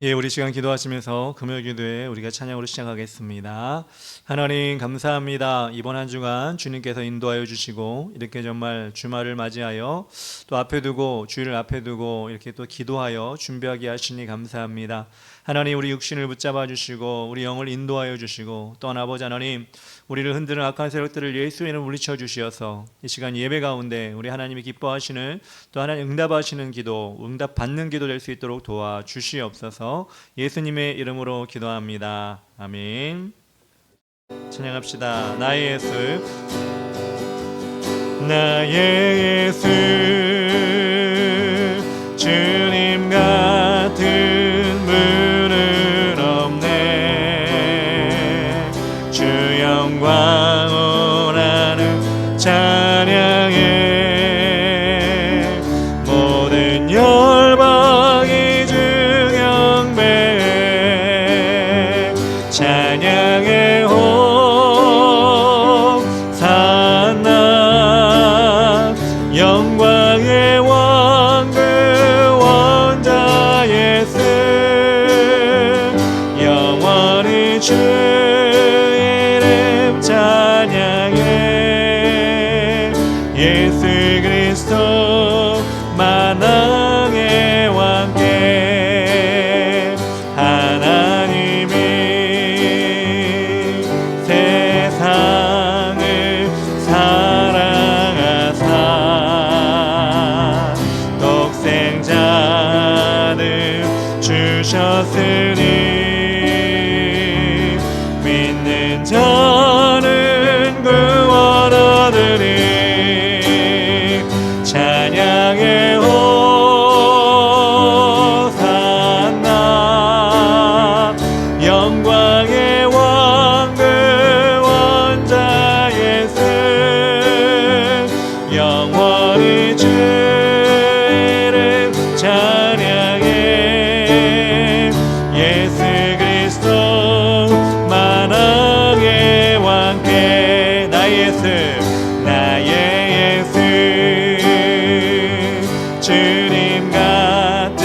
예, 우리 시간 기도하시면서 금요 기도에 우리가 찬양으로 시작하겠습니다. 하나님 감사합니다. 이번 한 주간 주님께서 인도하여 주시고 이렇게 정말 주말을 맞이하여 또 앞에 두고 주일을 앞에 두고 이렇게 또 기도하여 준비하게 하시니 감사합니다. 하나님 우리 육신을 붙잡아 주시고 우리 영을 인도하여 주시고 또한 아버지 하나님 우리를 흔드는 악한 세력들을 예수의 이름으로 물리쳐 주시어서 이 시간 예배 가운데 우리 하나님이 기뻐하시는 또 하나님 응답하시는 기도, 응답받는 기도 될 수 있도록 도와주시옵소서. 예수님의 이름으로 기도합니다. 아멘. 찬양합시다. 나의 예수, 나의 예수, 주님 같은 분은 없네. 주 영광 원하는 찬양해. 모든 열방이 주 경배해. 찬양해 호산나. 영광의 왕 그 원자 예수, 영원히 주 이름 찬양해. 예수 그리스도 만왕의 왕께 하나님이 세상을 사랑하사 독생자를 주셨으니 믿는 자는 구원 얻으리. 찬양의 호산나. 영광의 왕 그 원자 예수, 영원히 주 이름 찬양해. 예수 그리스도 만왕의 왕께 나의 예수, 나의 예수, 주님 같은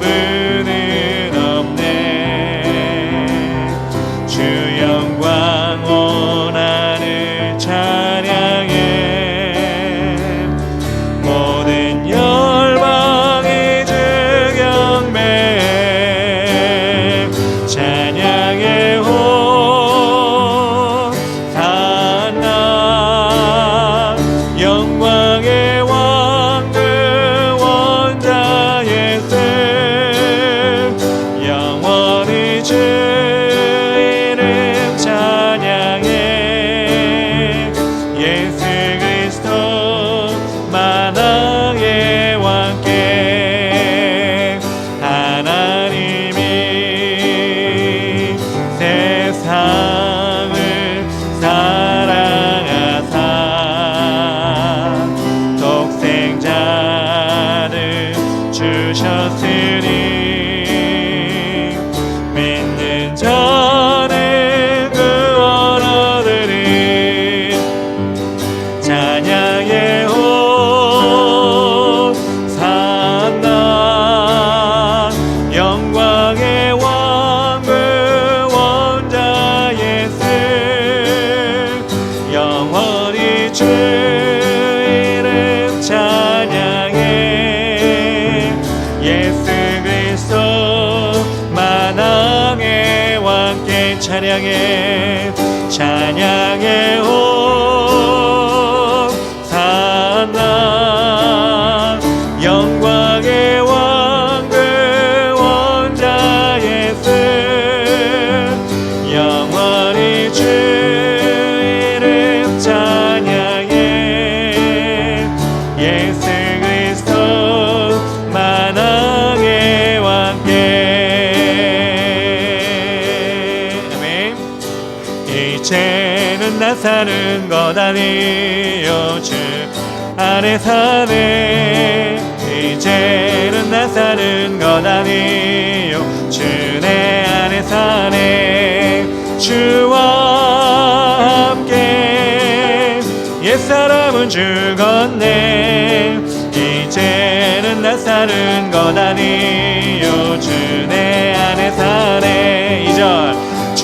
분은 없네. 주 영광 원하는 찬양해. 모든 열방이 주 경배해. 찬양해 호산나. 영광의 왕 그 원자 예수, 영원히 주 이름 찬양해. 예수 그리스도 만왕의 왕께 하나님이 세상을 사랑하사 독생자를 주셨으니 믿는 자는 구원 얻으리. 찬양의 호산나. 영광의 왕 그 원자 예수, 영원히 주 이름 찬양해. 예수 그리스도 만왕의 왕께 찬양해. 찬양해 호산나. 영광의 왕 그 원자 예수, 영원히 주 이름 찬양해. 예수 그리스도 만왕의 왕께 아멘. 이제는 나 사는 것 아니요 주 안에 사네. 이제는 나 사는 것 아니요 주 내 안에 사네. 주와 함께 옛사람은 죽었네. 이제는 나 사는 것 아니요 주 내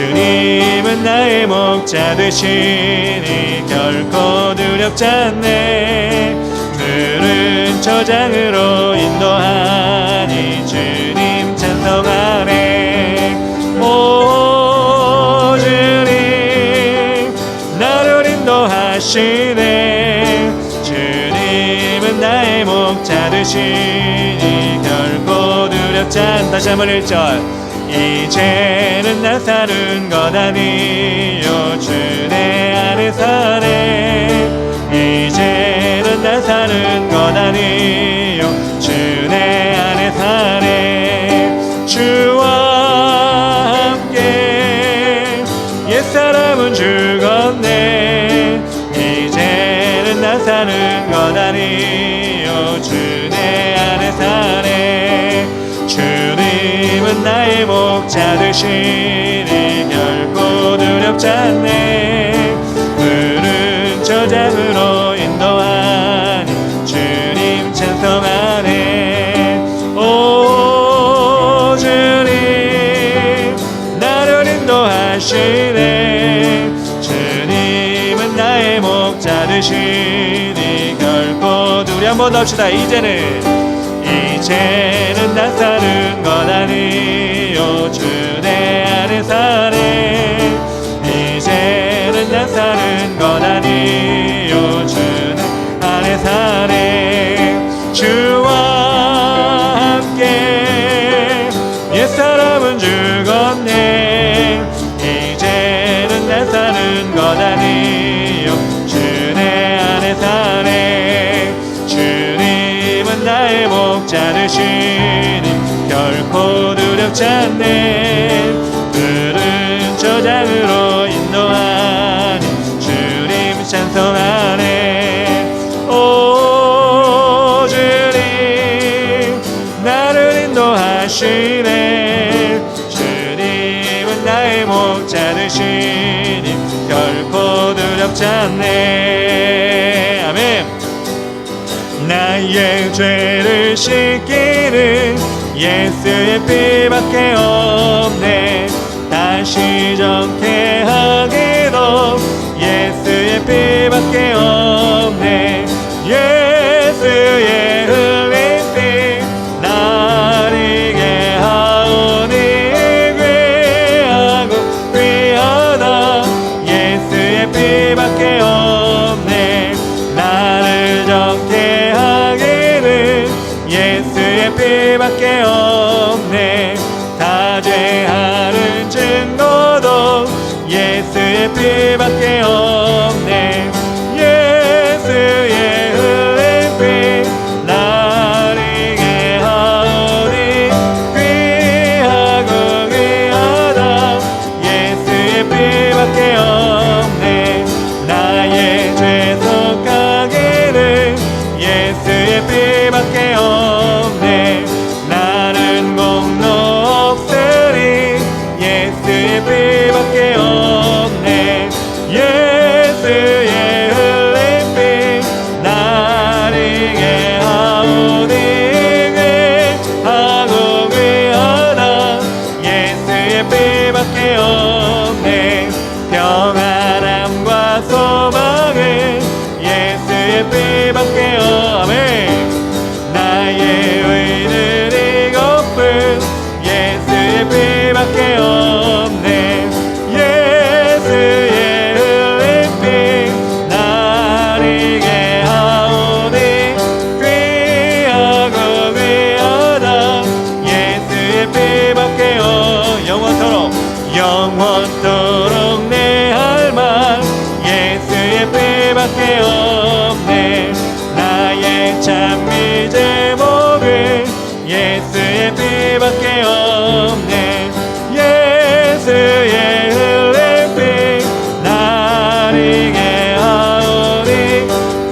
주님은 나의 목자 되시니 결코 두렵지 않네. 푸른 초장으로 인도하니 주님 찬송하네. 오 주님 나를 인도하시네. 주님은 나의 목자 되시니 결코 두렵지 않다. 다시 한번 1절. 이제는 나 사는 것 아니요 주 내 안에 사네. 이제는 나 사는 것 아니요 주 내 안에 사네. 주와 함께 옛사람은 죽었네. 이제는 나 사는 것 아니요 주 내 안에 사네. 주님은 나의 목자 되시니 결코 두렵지 않네. 푸른 초장으로 인도하니 주님 찬송하네. 오 주님 나를 인도하시네. 주님은 나의 목자 되시니 결코 두렵지. 한번 더 합시다. 이제는 나 사는 것 아니요 주 내 안에 사네. 이제는 나 사는 것 아니요 주 내 안에 사네. 주와 함께 옛사람은 죽었네. 이제는 나 사는 것 아니요 주 내 안에 사네. 주님은 나의 목자 되시니 결코 두렵지 않네. 푸른 초장으로 인도하니 주님 찬송하네. 오 주님 나를 인도하시네. 주님은 나의 목자 되시니 결코 두렵지 않네. 아멘. 나의 죄를 씻기는 예수의 피밖에 없네. 다시 정케 하기도 예수의 피밖에 없네. 예수의 흘린 피 나리게 하오니 귀하고 귀하다. 예수의 피밖에 없네. 나를 정케 예수의 피밖에 없네. 다 죄하는 증거도 예수의 피밖에 없네. 예수의 흘린 피 나리게 하오니 귀하고 귀하다. 예수의 피밖에 없네. 나의 죄 속하기는 예수의 피밖에 없네. 나는 공로 없으니 예수의 피밖에 없네. 예수의 흘린 피 나리게 하오니 귀하고 귀하다. 예수의 피밖에 없네. 평안함과 소망은 예수의 피밖에 없네. 나의 의는 이것뿐 예수의 피밖에 없네. 예수의 흘린 피 나리게 하오니 귀하고 귀하다. 예수의 피밖에 영원토록 내 할 말 예수의 피밖에 없네. 나의 찬미 제목은 예수의 피밖에 없네. 예수의 흘린 피 나리게 하오니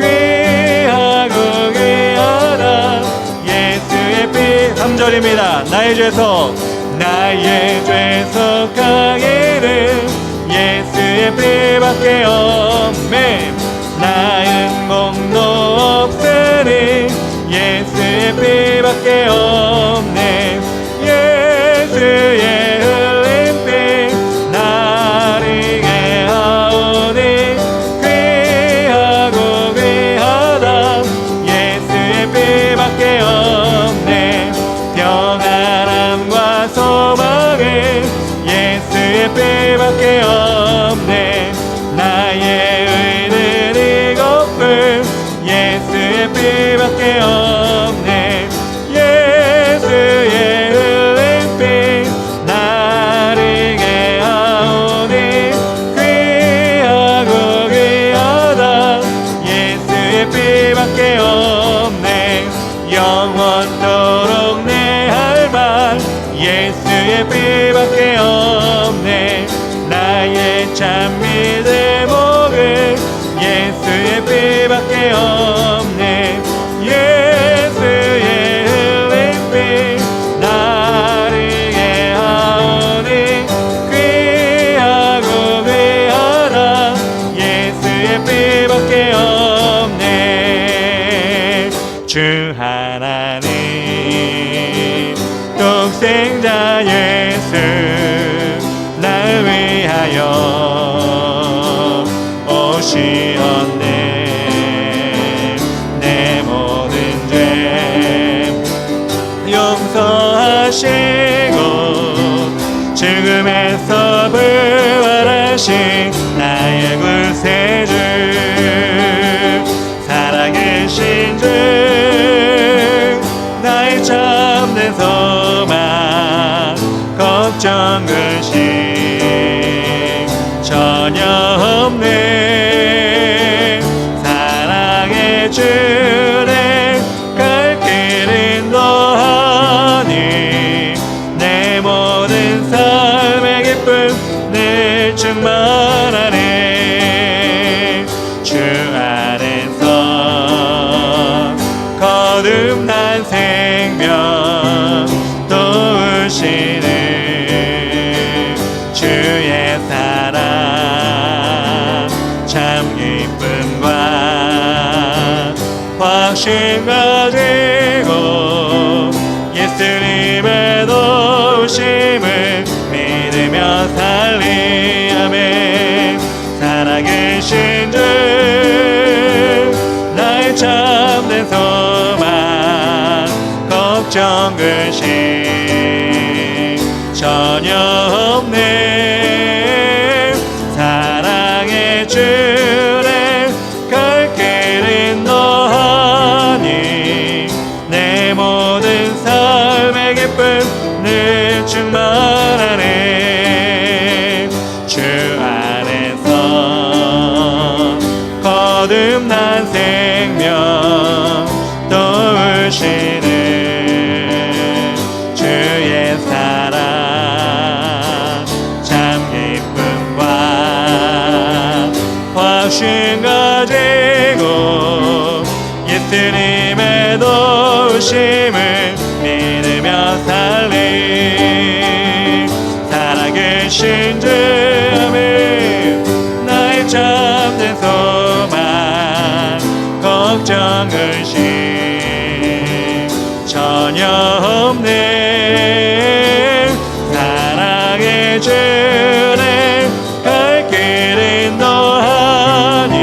귀하고 귀하다. 예수의 피 3절입니다. 나의 죄속 하기는 예수의 피밖에 없네. 나은 공도 없으니 예수의 피밖에 없네. 예수의 흘린 피 피밖에 없네. 나의 의는 이것뿐. 예수의 피밖에 없네. 예수의 흘린 피 나를 개하오니 귀하고 귀하다. 예수의 피밖에 없네. 영원토록 내 할 말 예수의 피밖에 없네. 나의 참 믿음의 목은 예수의 피밖에 없네. 예수의 흘린 피 나를 개하오니 귀하고 귀하다. 예수의 피밖에 없네. 주 하나님 독생자 예수 날 위하여 오시었네. 내 모든 죄 용서하시고 죽음에서 부활하신 나의 구세주 살아계신 주 나의 참된 소망 걱정 근심 전혀 없네. 사랑의 주내 갈 길 인도하니 내 모든 삶의 기쁨 늘 충만하네. 주 안에서 거듭난 생명 도우시는 주의 사랑 참 기쁨과 확신 가지고 예수님의 도우심을 믿으며 살리아멘. 살아계신 주 나의 참된 소망 걱정 근심 전혀 없네. 사랑의 주내 갈 길 인도하니 내 모든 삶의 기쁨 늘 충만하네. 주 안에서 거듭난 생명 도우시는 주의 사랑 참 기쁨과 확신 가지고 예수님의 도우심을 믿으며 살리 살아계신 주 아멘. 나의 참된 소망 걱정 근심 전혀 없네. 사랑의 주내 갈 길 인도하니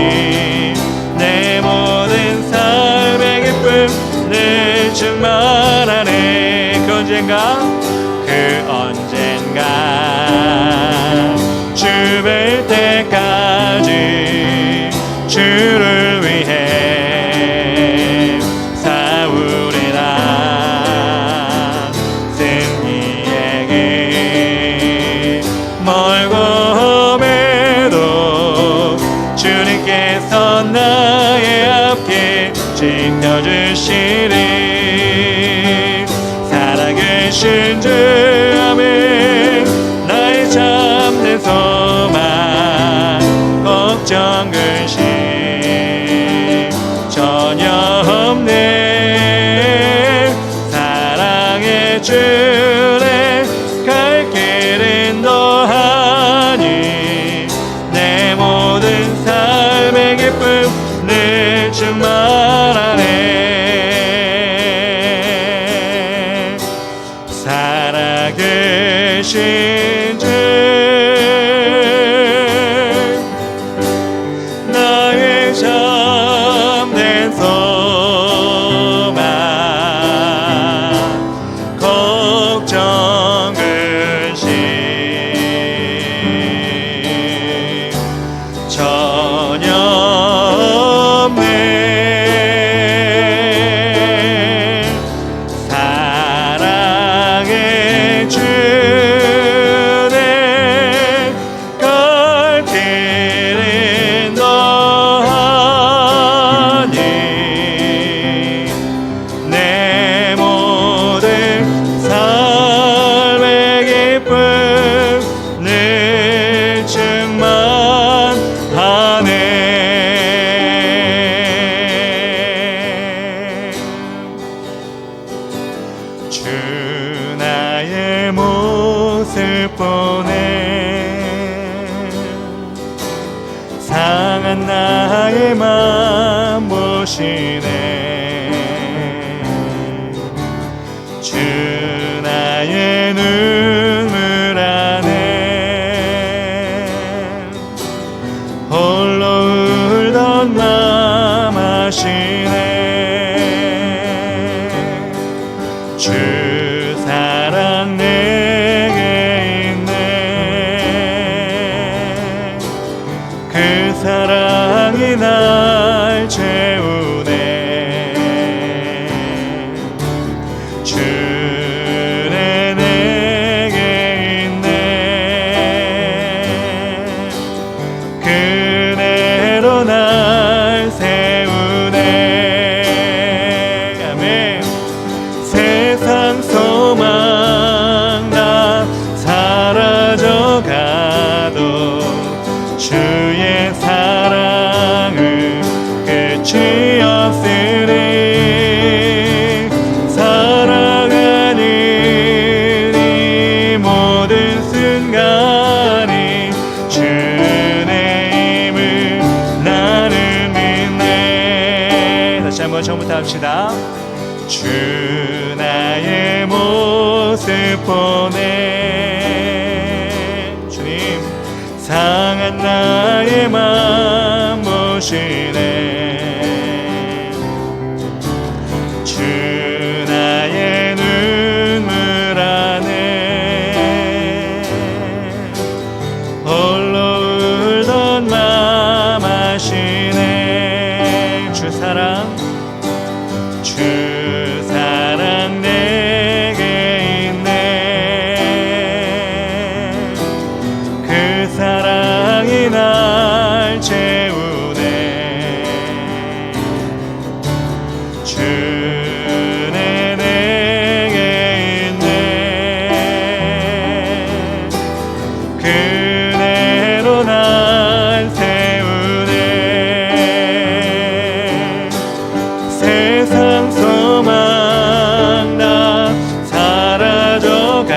내 모든 삶의 기쁨 늘 충만하네. 그 언젠가 주 뵐 때까지 주를 위해 싸우리라. 승리의 길 멀고 험해도 주님께서 나의 앞길 지켜주시리. 살아계신 주 아멘. 나의 참된 소망 걱정 근심 전혀 없네. 사랑의 주내 갈 길 인도하니 내 모든 삶의 기쁨 늘 충만하네. 살아계신 주 나의 참된 소망 걱정 근심 모습 보내 상한 나의 맘 보시네 주 나의 눈물 안에 홀로 울던 맘 아시네 주 사랑 내게 있네 그 사랑이 날 채우네 주는 내게 있네 그대로 날 세우네 아멘 세상 소망 다 사라져가도 주의 사랑은 끝이 없으니 살아가는 이 모든 순간이 주의 힘을 나는 믿네 다시 한번 처음부터 합시다 주 나의 모습 보내 주님 상한 나의 맘 보시네 주 나의 눈물 안에 홀로 울던 맘 아시네 주 사랑 내게 있네 그 사랑이 날 채우네 주는 내게 있네 그대로 날 세우네 세상 소망 다 사라져가도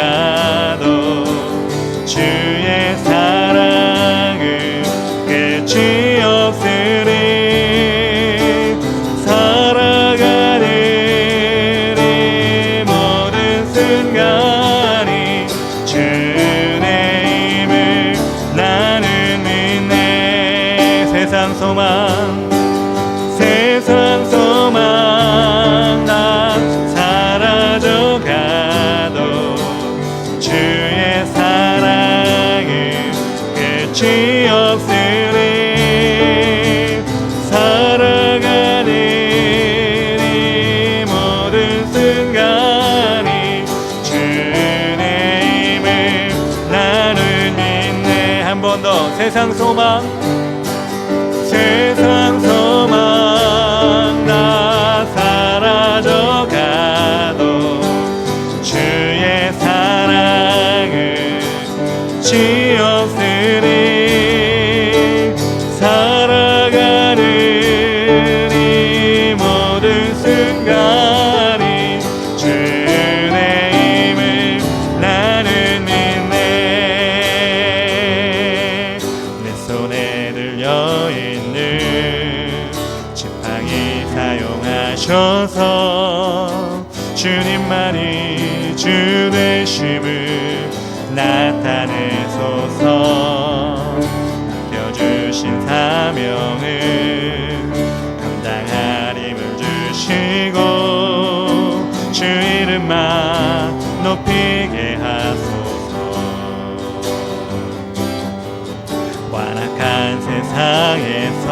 주의 사랑은 끝이 없으니 살아가는 이 모든 순간이 주의 힘을 나는 믿네 세상 소망 다 사라져가도 주의 사랑은 끝이 없으니 살아가는 이 모든 순간이 주의 힘을 나는 믿네 한 번 더 세상 소망 다 사라져가도 주의 사랑은 끝이 없으니 살아가는 이 모든 순간이 주의 힘을 나는 믿네 내 손에 들려있는 지팡이 사용하셔서 주님만이 주 되심을 나타내소서 맡겨주신 사명을 감당할 힘을 주시고 주 이름만 높이게 하소서 완악한 세상에서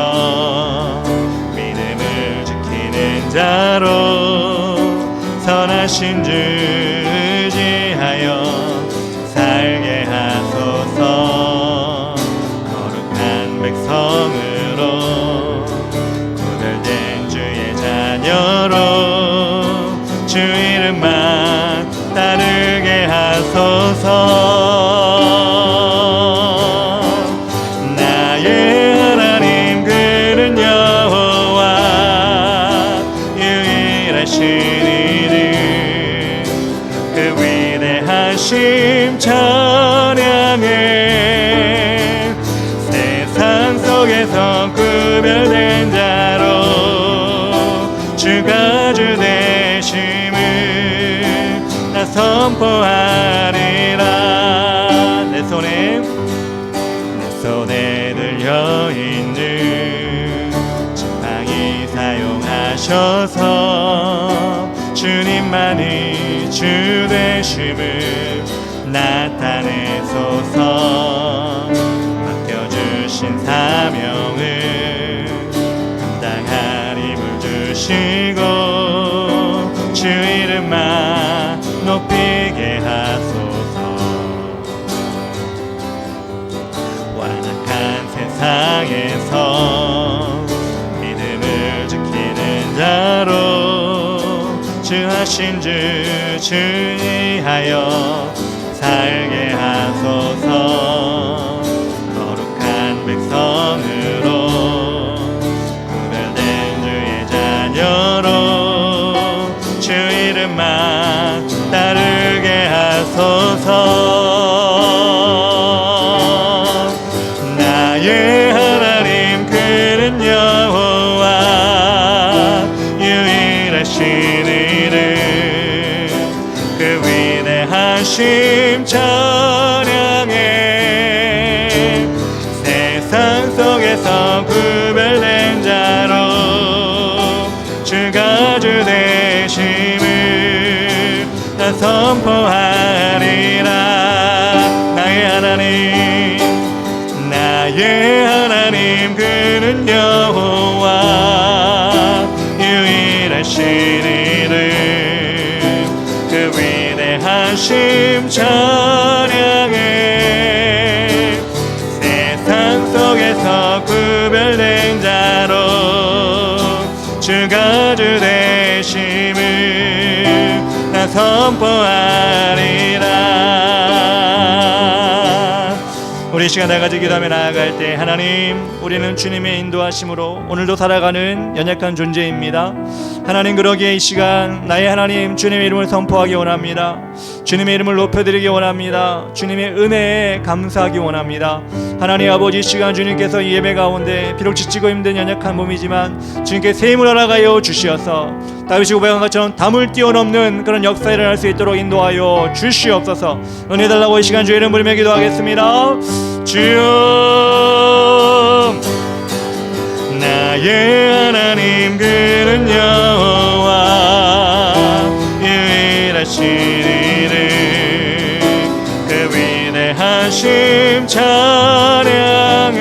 믿음을 지키는 자로 선하신 주 의지하여 살게 하소서 거룩한 백성으로 구별된 주의 자녀로 주 이름만 따르게 하소서 나의 하나님 그는 여호와 유일하신 이를 찬양해. 세상 속에서 구별된 자로 주가 주 되심을 나 선포하리라. 내 손에 들려있는 지팡이 사용하셔서 주님만이 주 되심을 나타내소서. 맡겨주신 사명을 감당할 힘을 주시고 주 이름만 높이게 하소서. 완악한 세상에서 믿음을 지키는 자로 주 하신 주 주의하여 살게 하소서. 거룩한 백성으로 구별된 주의 자녀로 주 이름만 따르게 하소서. 나의 하나님 그는 여호와 유일하신 이름 그 위대하심 찬양해. 세상 속에서 구별된 자로 주가 주 되심을 나 선포하리라. 나의 하나님 그는 여호와 유일하신 이름 그 위대하심 찬양해. 세상 속에서 구별된 자로 주가 주 되심을 나 선포하리라. 우리 시간 다같이 기도하며 나아갈 때 하나님, 우리는 주님의 인도하심으로 오늘도 살아가는 연약한 존재입니다. 하나님, 그러기에 이 시간 나의 하나님 주님의 이름을 선포하기 원합니다. 주님의 이름을 높여드리기 원합니다. 주님의 은혜에 감사하기 원합니다. 하나님 아버지, 이 시간 주님께서 이 예배 가운데 비록 지치고 힘든 연약한 몸이지만 주님께 새 힘을 허락하여 주시어서 다윗이 고백한 것처럼 담을 뛰어넘는 그런 역사 일어날 수 있도록 인도하여 주시옵소서. 은혜 달라고 이 시간 주의 이름 부르며 기도하겠습니다. 주여, 나의 하나님 그는 여호와 유일하신 이름 그 위대하심 찬양해.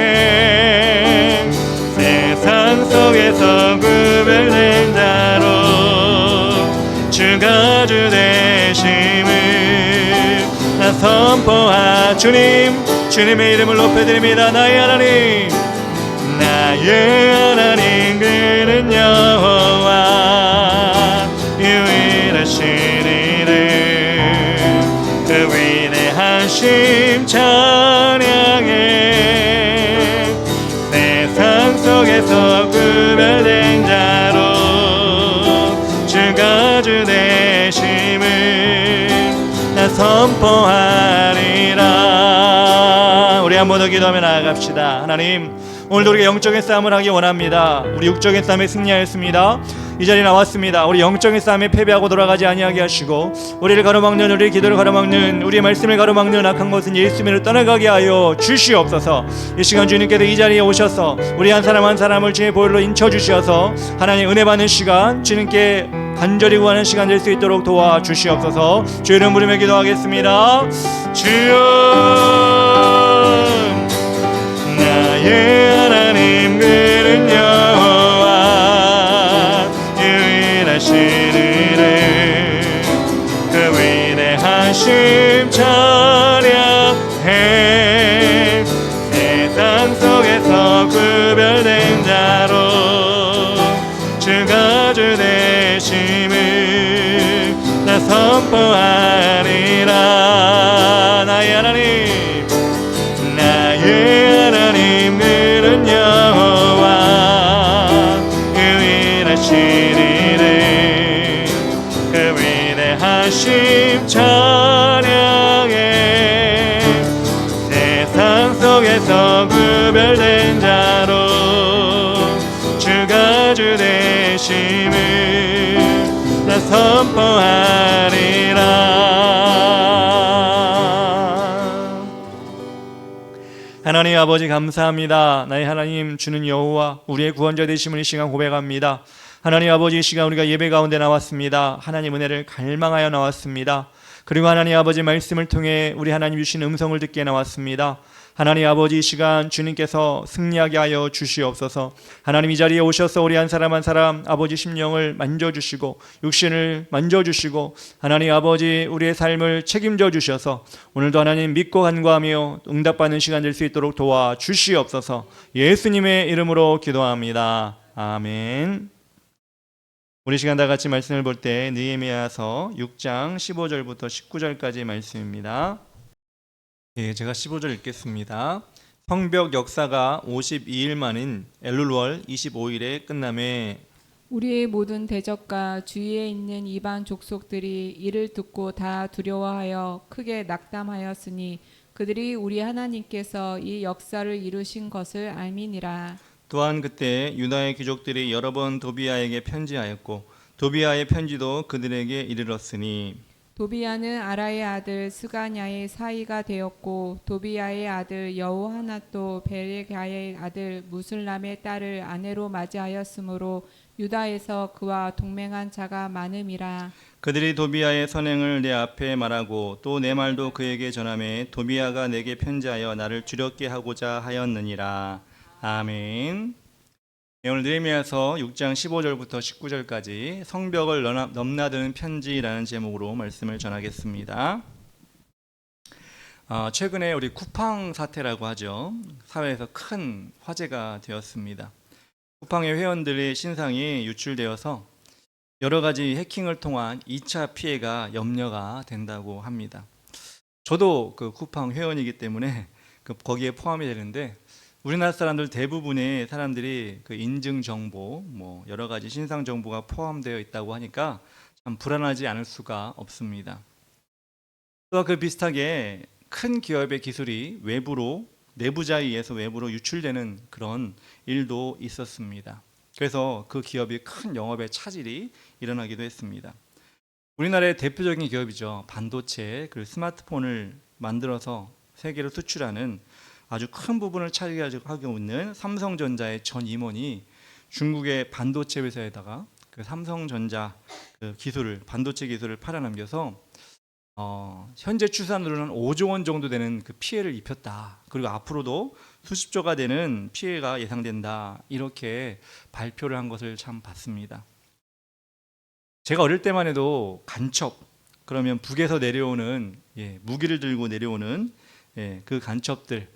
세상 속에서 구별된 자로 주가 주 되심을 나 선포하. 주님의 이름을 높여드립니다. 나의 하나님 그는 여호와 유일하신 이름 그 위대하심 찬양해. 세상 속에서 구별된 자로 주가 주 되심을 나 선포하리라. 우리 한 번 더 기도하며 나아갑시다. 하나님, 오늘도 우리가 영적인 싸움을 하기 원합니다. 우리 육적인 싸움에 승리하였습니다. 이 자리에 나왔습니다. 우리 영적인 싸움에 패배하고 돌아가지 아니하게 하시고 우리를 가로막는, 우리 기도를 가로막는, 우리의 말씀을 가로막는 악한 것은 예수님을 떠나가게 하여 주시옵소서. 이 시간 주님께서 이 자리에 오셔서 우리 한 사람 한 사람을 주의 보혈로 인쳐주셔서 하나님 은혜 받는 시간, 주님께 간절히 구하는 시간 될 수 있도록 도와주시옵소서. 주의 이름 부르며 기도하겠습니다. 주여, 나의 하나님 그는 여호와 유일하신 이름 그 위대하심 찬양해. 세상 속에서 구별된 자로 주가 주 되심을 나 선포하리라. 나의 하나님 그는 여호와 유일하신 이름 그 위대하심 찬양해. 중에서 구별된 자로 주가 주 되심을 나 선포하리라. 하나님 아버지 감사합니다. 나의 하나님 주는 여호와 우리의 구원자 되심을 이 시간 고백합니다. 하나님 아버지 이 시간 우리가 예배 가운데 나왔습니다. 하나님 은혜를 갈망하여 나왔습니다. 그리고 하나님 아버지 말씀을 통해 우리 하나님 주신 음성을 듣게 나왔습니다. 하나님 아버지 이 시간 주님께서 승리하게 하여 주시옵소서. 하나님 이 자리에 오셔서 우리 한 사람 한 사람 아버지 심령을 만져주시고 육신을 만져주시고 하나님 아버지 우리의 삶을 책임져 주셔서 오늘도 하나님 믿고 간구하며 응답받는 시간 될 수 있도록 도와주시옵소서. 예수님의 이름으로 기도합니다. 아멘. 우리 시간 다 같이 말씀을 볼 때 느헤미야서 6장 15절부터 19절까지 말씀입니다. 예, 제가 15절 읽겠습니다. 성벽 역사가 52일 만인 엘룰월 25일에 끝남에 우리의 모든 대적과 주위에 있는 이방 족속들이 이를 듣고 다 두려워하여 크게 낙담하였으니 그들이 우리 하나님께서 이 역사를 이루신 것을 알미니라. 또한 그때 유다의 귀족들이 여러 번 도비아에게 편지하였고 도비아의 편지도 그들에게 이르렀으니 도비아는 아라의 아들 스가냐의 사이가 되었고 도비아의 아들 여호하나도 베레가의 아들 무슬람의 딸을 아내로 맞이하였으므로 유다에서 그와 동맹한 자가 많음이라. 그들이 도비아의 선행을 내 앞에 말하고 또 내 말도 그에게 전하매 도비아가 내게 편지하여 나를 두렵게 하고자 하였느니라. 아멘. 오늘 느헤미야서 6장 15절부터 19절까지 성벽을 넘나드는 편지라는 제목으로 말씀을 전하겠습니다. 최근에 우리 쿠팡 사태라고 하죠. 사회에서 큰 화제가 되었습니다. 쿠팡의 회원들의 신상이 유출되어서 여러 가지 해킹을 통한 2차 피해가 염려가 된다고 합니다. 저도 그 쿠팡 회원이기 때문에 거기에 포함이 되는데 우리나라 사람들 대부분의 사람들이 그 인증 정보, 뭐 여러 가지 신상 정보가 포함되어 있다고 하니까 참 불안하지 않을 수가 없습니다. 또 그 비슷하게 큰 기업의 기술이 내부자에 의해서 외부로 유출되는 그런 일도 있었습니다. 그래서 그 기업이 큰 영업의 차질이 일어나기도 했습니다. 우리나라의 대표적인 기업이죠. 반도체, 그 스마트폰을 만들어서 세계로 수출하는 아주 큰 부분을 차지하고 있는 삼성전자의 전 임원이 중국의 반도체 회사에다가 그 삼성전자 그 반도체 기술을 팔아넘겨서 현재 추산으로는 5조 원 정도 되는 그 피해를 입혔다. 그리고 앞으로도 수십조가 되는 피해가 예상된다. 이렇게 발표를 한 것을 참 봤습니다. 제가 어릴 때만 해도 간첩, 그러면 북에서 내려오는 무기를 들고 내려오는 그 간첩들이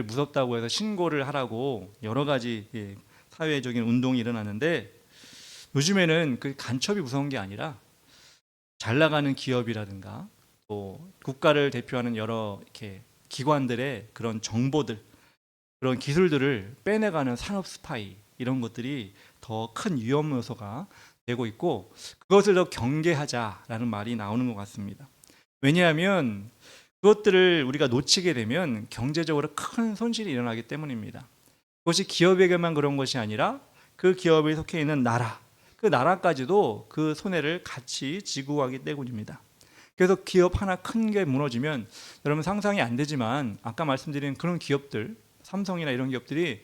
무섭다고 해서 신고를 하라고 여러 가지 사회적인 운동이 일어났는데 요즘에는 그 간첩이 무서운 게 아니라 잘 나가는 기업이라든가 또 국가를 대표하는 여러 이렇게 기관들의 그런 정보들, 그런 기술들을 빼내가는 산업 스파이 이런 것들이 더 큰 위험 요소가 되고 있고 그것을 더 경계하자라는 말이 나오는 것 같습니다. 왜냐하면 그것들을 우리가 놓치게 되면 경제적으로 큰 손실이 일어나기 때문입니다. 그것이 기업에게만 그런 것이 아니라 그 기업에 속해 있는 나라, 그 나라까지도 그 손해를 같이 지고 가기 때문입니다. 그래서 기업 하나 큰 게 무너지면 여러분 상상이 안 되지만 아까 말씀드린 그런 기업들, 삼성이나 이런 기업들이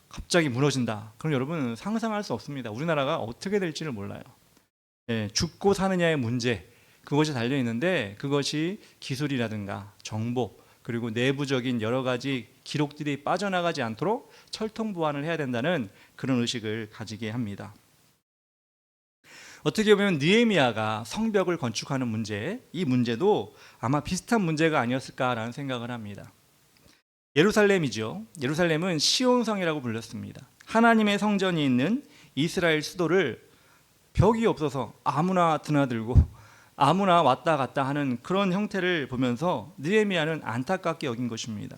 갑자기 무너진다. 그럼 여러분은 상상할 수 없습니다. 우리나라가 어떻게 될지를 몰라요. 죽고 사느냐의 문제, 그것이 달려 있는데 그것이 기술이라든가 정보 그리고 내부적인 여러 가지 기록들이 빠져나가지 않도록 철통 보완을 해야 된다는 그런 의식을 가지게 합니다. 어떻게 보면 느헤미야가 성벽을 건축하는 문제, 이 문제도 아마 비슷한 문제가 아니었을까라는 생각을 합니다. 예루살렘이죠. 예루살렘은 시온성이라고 불렸습니다. 하나님의 성전이 있는 이스라엘 수도를 벽이 없어서 아무나 드나들고 아무나 왔다 갔다 하는 그런 형태를 보면서 느헤미야는 안타깝게 여긴 것입니다.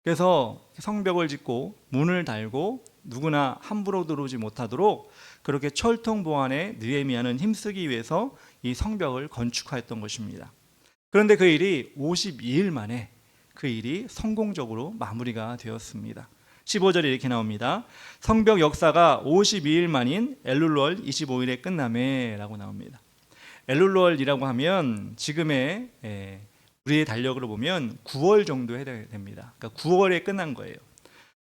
그래서 성벽을 짓고 문을 달고 누구나 함부로 들어오지 못하도록 그렇게 철통 보완에 느헤미야는 힘쓰기 위해서 이 성벽을 건축하였던 것입니다. 그런데 그 일이 52일 만에 그 일이 성공적으로 마무리가 되었습니다. 15절에 이렇게 나옵니다. 성벽 역사가 52일 만인 엘룰월 25일에 끝나매 라고 나옵니다. 엘룰월이라고 하면 지금의 우리의 달력으로 보면 9월 정도 해야 됩니다. 그러니까 9월에 끝난 거예요.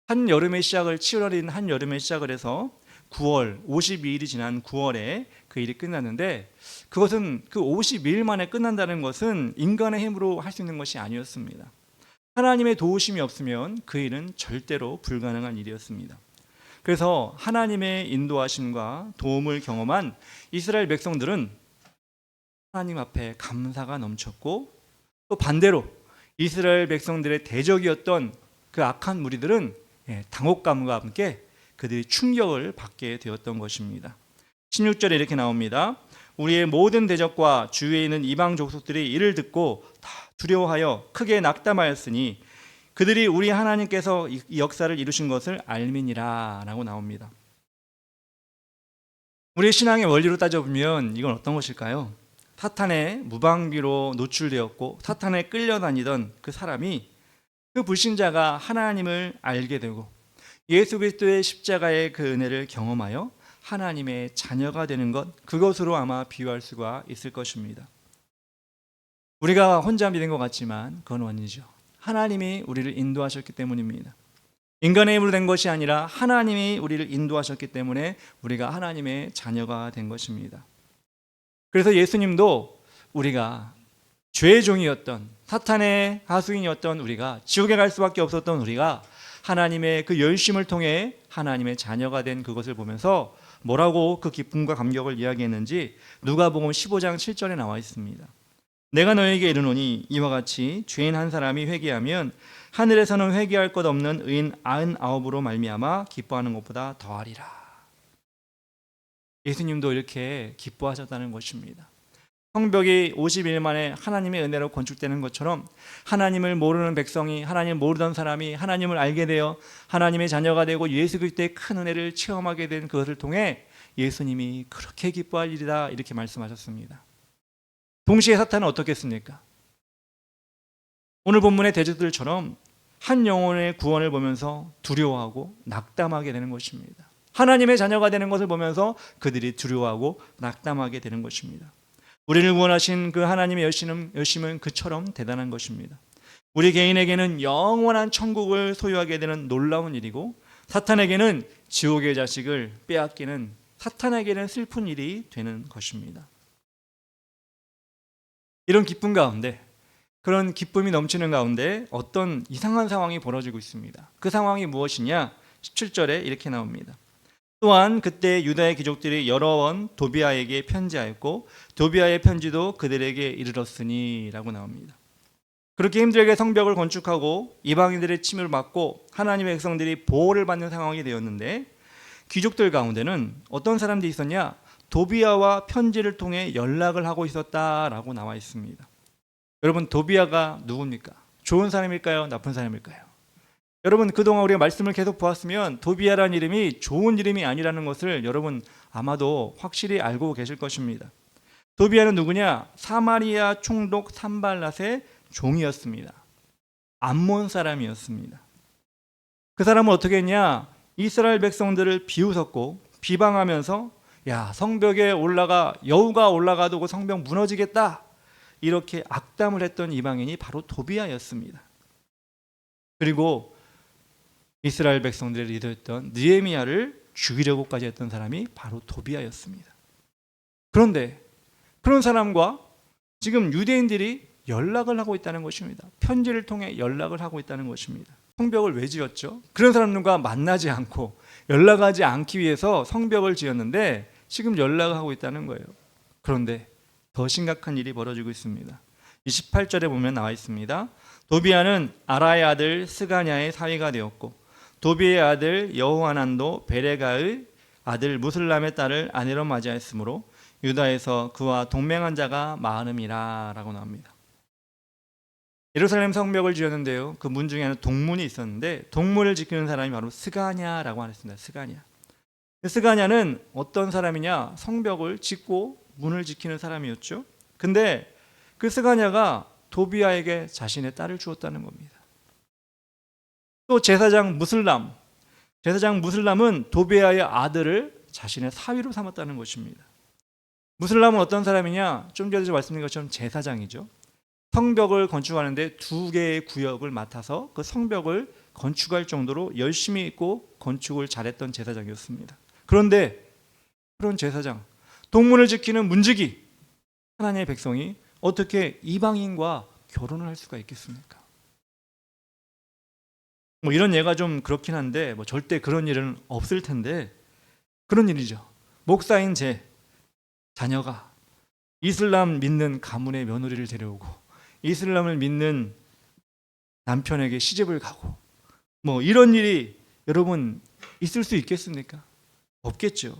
한여름의 시작을 7월인 한여름에 시작을 해서 9월 52일이 지난 9월에 그 일이 끝났는데, 그것은 그 52일 만에 끝난다는 것은 인간의 힘으로 할 수 있는 것이 아니었습니다. 하나님의 도우심이 없으면 그 일은 절대로 불가능한 일이었습니다. 그래서 하나님의 인도하심과 도움을 경험한 이스라엘 백성들은 하나님 앞에 감사가 넘쳤고, 또 반대로 이스라엘 백성들의 대적이었던 그 악한 무리들은 당혹감과 함께 그들이 충격을 받게 되었던 것입니다. 16절에 이렇게 나옵니다. 우리의 모든 대적과 주위에 있는 이방 족속들이 이를 듣고 다 두려워하여 크게 낙담하였으니 그들이 우리 하나님께서 이 역사를 이루신 것을 알미니라 라고 나옵니다. 우리의 신앙의 원리로 따져보면 이건 어떤 것일까요? 사탄의 무방비로 노출되었고 사탄에 끌려다니던 그 사람이, 그 불신자가 하나님을 알게 되고 예수 그리스도의 십자가의 그 은혜를 경험하여 하나님의 자녀가 되는 것, 그것으로 아마 비유할 수가 있을 것입니다. 우리가 혼자 믿은 것 같지만 그건 아니죠. 하나님이 우리를 인도하셨기 때문입니다. 인간의 힘으로 된 것이 아니라 하나님이 우리를 인도하셨기 때문에 우리가 하나님의 자녀가 된 것입니다. 그래서 예수님도 우리가 죄의 종이었던, 사탄의 하수인이었던 우리가, 지옥에 갈 수밖에 없었던 우리가 하나님의 그 열심을 통해 하나님의 자녀가 된 그것을 보면서 뭐라고 그 기쁨과 감격을 이야기했는지 누가복음 15장 7절에 나와 있습니다. 내가 너에게 이르노니 이와 같이 죄인 한 사람이 회개하면 하늘에서는 회개할 것 없는 의인 99으로 말미암아 기뻐하는 것보다 더하리라. 예수님도 이렇게 기뻐하셨다는 것입니다. 성벽이 50일 만에 하나님의 은혜로 건축되는 것처럼 하나님을 모르는 백성이, 하나님을 모르던 사람이 하나님을 알게 되어 하나님의 자녀가 되고 예수 그리스도의 큰 은혜를 체험하게 된 그것을 통해 예수님이 그렇게 기뻐할 일이다, 이렇게 말씀하셨습니다. 동시에 사탄은 어떻겠습니까? 오늘 본문의 대적들처럼 한 영혼의 구원을 보면서 두려워하고 낙담하게 되는 것입니다. 하나님의 자녀가 되는 것을 보면서 그들이 두려워하고 낙담하게 되는 것입니다. 우리를 구원하신 그 하나님의 열심은 그처럼 대단한 것입니다. 우리 개인에게는 영원한 천국을 소유하게 되는 놀라운 일이고, 사탄에게는 지옥의 자식을 빼앗기는, 사탄에게는 슬픈 일이 되는 것입니다. 이런 기쁨 가운데, 그런 기쁨이 넘치는 가운데 어떤 이상한 상황이 벌어지고 있습니다. 그 상황이 무엇이냐? 17절에 이렇게 나옵니다. 또한 그때 유다의 귀족들이 여러 번 도비아에게 편지하였고 도비아의 편지도 그들에게 이르렀으니 라고 나옵니다. 그렇게 힘들게 성벽을 건축하고 이방인들의 침을 받고 하나님의 백성들이 보호를 받는 상황이 되었는데, 귀족들 가운데는 어떤 사람들이 있었냐? 도비아와 편지를 통해 연락을 하고 있었다라고 나와 있습니다. 여러분, 도비아가 누굽니까? 좋은 사람일까요? 나쁜 사람일까요? 여러분, 그동안 우리가 말씀을 계속 보았으면 도비아라는 이름이 좋은 이름이 아니라는 것을 여러분 아마도 확실히 알고 계실 것입니다. 도비아는 누구냐? 사마리아 총독 산발랏의 종이었습니다. 암몬 사람이었습니다. 그 사람은 어떻게 했냐? 이스라엘 백성들을 비웃었고 비방하면서, 야, 성벽에 올라가, 여우가 올라가도 그 성벽 무너지겠다, 이렇게 악담을 했던 이방인이 바로 도비아였습니다. 그리고 이스라엘 백성들을 리더했던 느헤미야를 죽이려고까지 했던 사람이 바로 도비아였습니다. 그런데 그런 사람과 지금 유대인들이 연락을 하고 있다는 것입니다. 편지를 통해 연락을 하고 있다는 것입니다. 성벽을 왜 지었죠? 그런 사람들과 만나지 않고 연락하지 않기 위해서 성벽을 지었는데 지금 연락을 하고 있다는 거예요. 그런데 더 심각한 일이 벌어지고 있습니다. 28절에 보면 나와 있습니다. 도비아는 아라의 아들 스가냐의 사위가 되었고 도비의 아들 여호하난도 베레가의 아들 무슬람의 딸을 아내로 맞이하였으므로 유다에서 그와 동맹한 자가 많음이라 라고 나옵니다. 예루살렘 성벽을 지었는데요, 그 문 중에는 동문이 있었는데 동문을 지키는 사람이 바로 스가냐라고 하셨습니다. 스가냐는 어떤 사람이냐? 성벽을 짓고 문을 지키는 사람이었죠. 근데 그 스가냐가 도비아에게 자신의 딸을 주었다는 겁니다. 또 제사장 무슬람은 도비아의 아들을 자신의 사위로 삼았다는 것입니다. 무슬람은 어떤 사람이냐? 좀 전에 말씀드린 것처럼 제사장이죠. 성벽을 건축하는데 2개의 구역을 맡아서 그 성벽을 건축할 정도로 열심히 있고 건축을 잘했던 제사장이었습니다. 그런데 그런 제사장, 동문을 지키는 문지기 하나님의 백성이 어떻게 이방인과 결혼을 할 수가 있겠습니까? 뭐 이런 예가 좀 그렇긴 한데 뭐 절대 그런 일은 없을 텐데 그런 일이죠. 목사인 제 자녀가 이슬람 믿는 가문의 며느리를 데려오고 이슬람을 믿는 남편에게 시집을 가고 뭐 이런 일이 여러분 있을 수 있겠습니까? 없겠죠.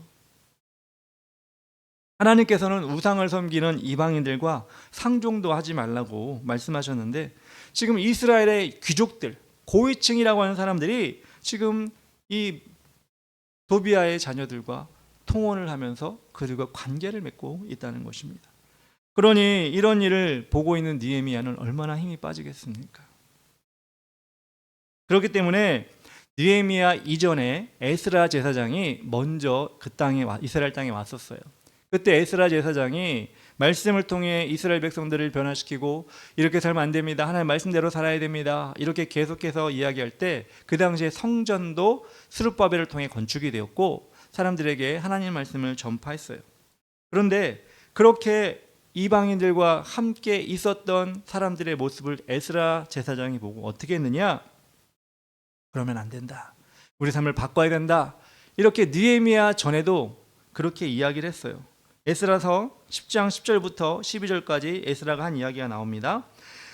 하나님께서는 우상을 섬기는 이방인들과 상종도 하지 말라고 말씀하셨는데 지금 이스라엘의 귀족들, 고위층이라고 하는 사람들이 지금 이 도비아의 자녀들과 통혼을 하면서 그들과 관계를 맺고 있다는 것입니다. 그러니 이런 일을 보고 있는 느헤미야는 얼마나 힘이 빠지겠습니까? 그렇기 때문에 느헤미야 이전에 에스라 제사장이 먼저 그 땅에 이스라엘 땅에 왔었어요. 그때 에스라 제사장이 말씀을 통해 이스라엘 백성들을 변화시키고 이렇게 살면 안 됩니다. 하나님 말씀대로 살아야 됩니다. 이렇게 계속해서 이야기할 때 그 당시에 성전도 스룹바벨을 통해 건축이 되었고 사람들에게 하나님 말씀을 전파했어요. 그런데 그렇게 이방인들과 함께 있었던 사람들의 모습을 에스라 제사장이 보고 어떻게 했느냐? 그러면 안 된다. 우리 삶을 바꿔야 된다. 이렇게 느헤미야 전에도 그렇게 이야기를 했어요. 에스라서 10장 10절부터 12절까지 에스라가 한 이야기가 나옵니다.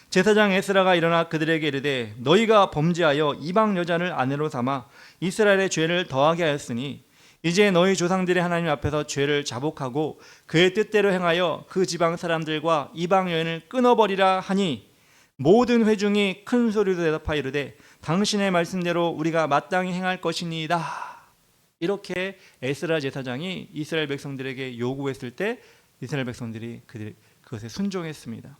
제사장 에스라가 일어나 그들에게 이르되 너희가 범죄하여 이방 여자를 아내로 삼아 이스라엘의 죄를 더하게 하였으니 이제 너희 조상들의 하나님 앞에서 죄를 자복하고 그의 뜻대로 행하여 그 지방 사람들과 이방 여인을 끊어버리라 하니 모든 회중이 큰 소리로 대답하여 이르되 당신의 말씀대로 우리가 마땅히 행할 것이니이다. 이렇게 에스라 제사장이 이스라엘 백성들에게 요구했을 때 이스라엘 백성들이 그것에 순종했습니다.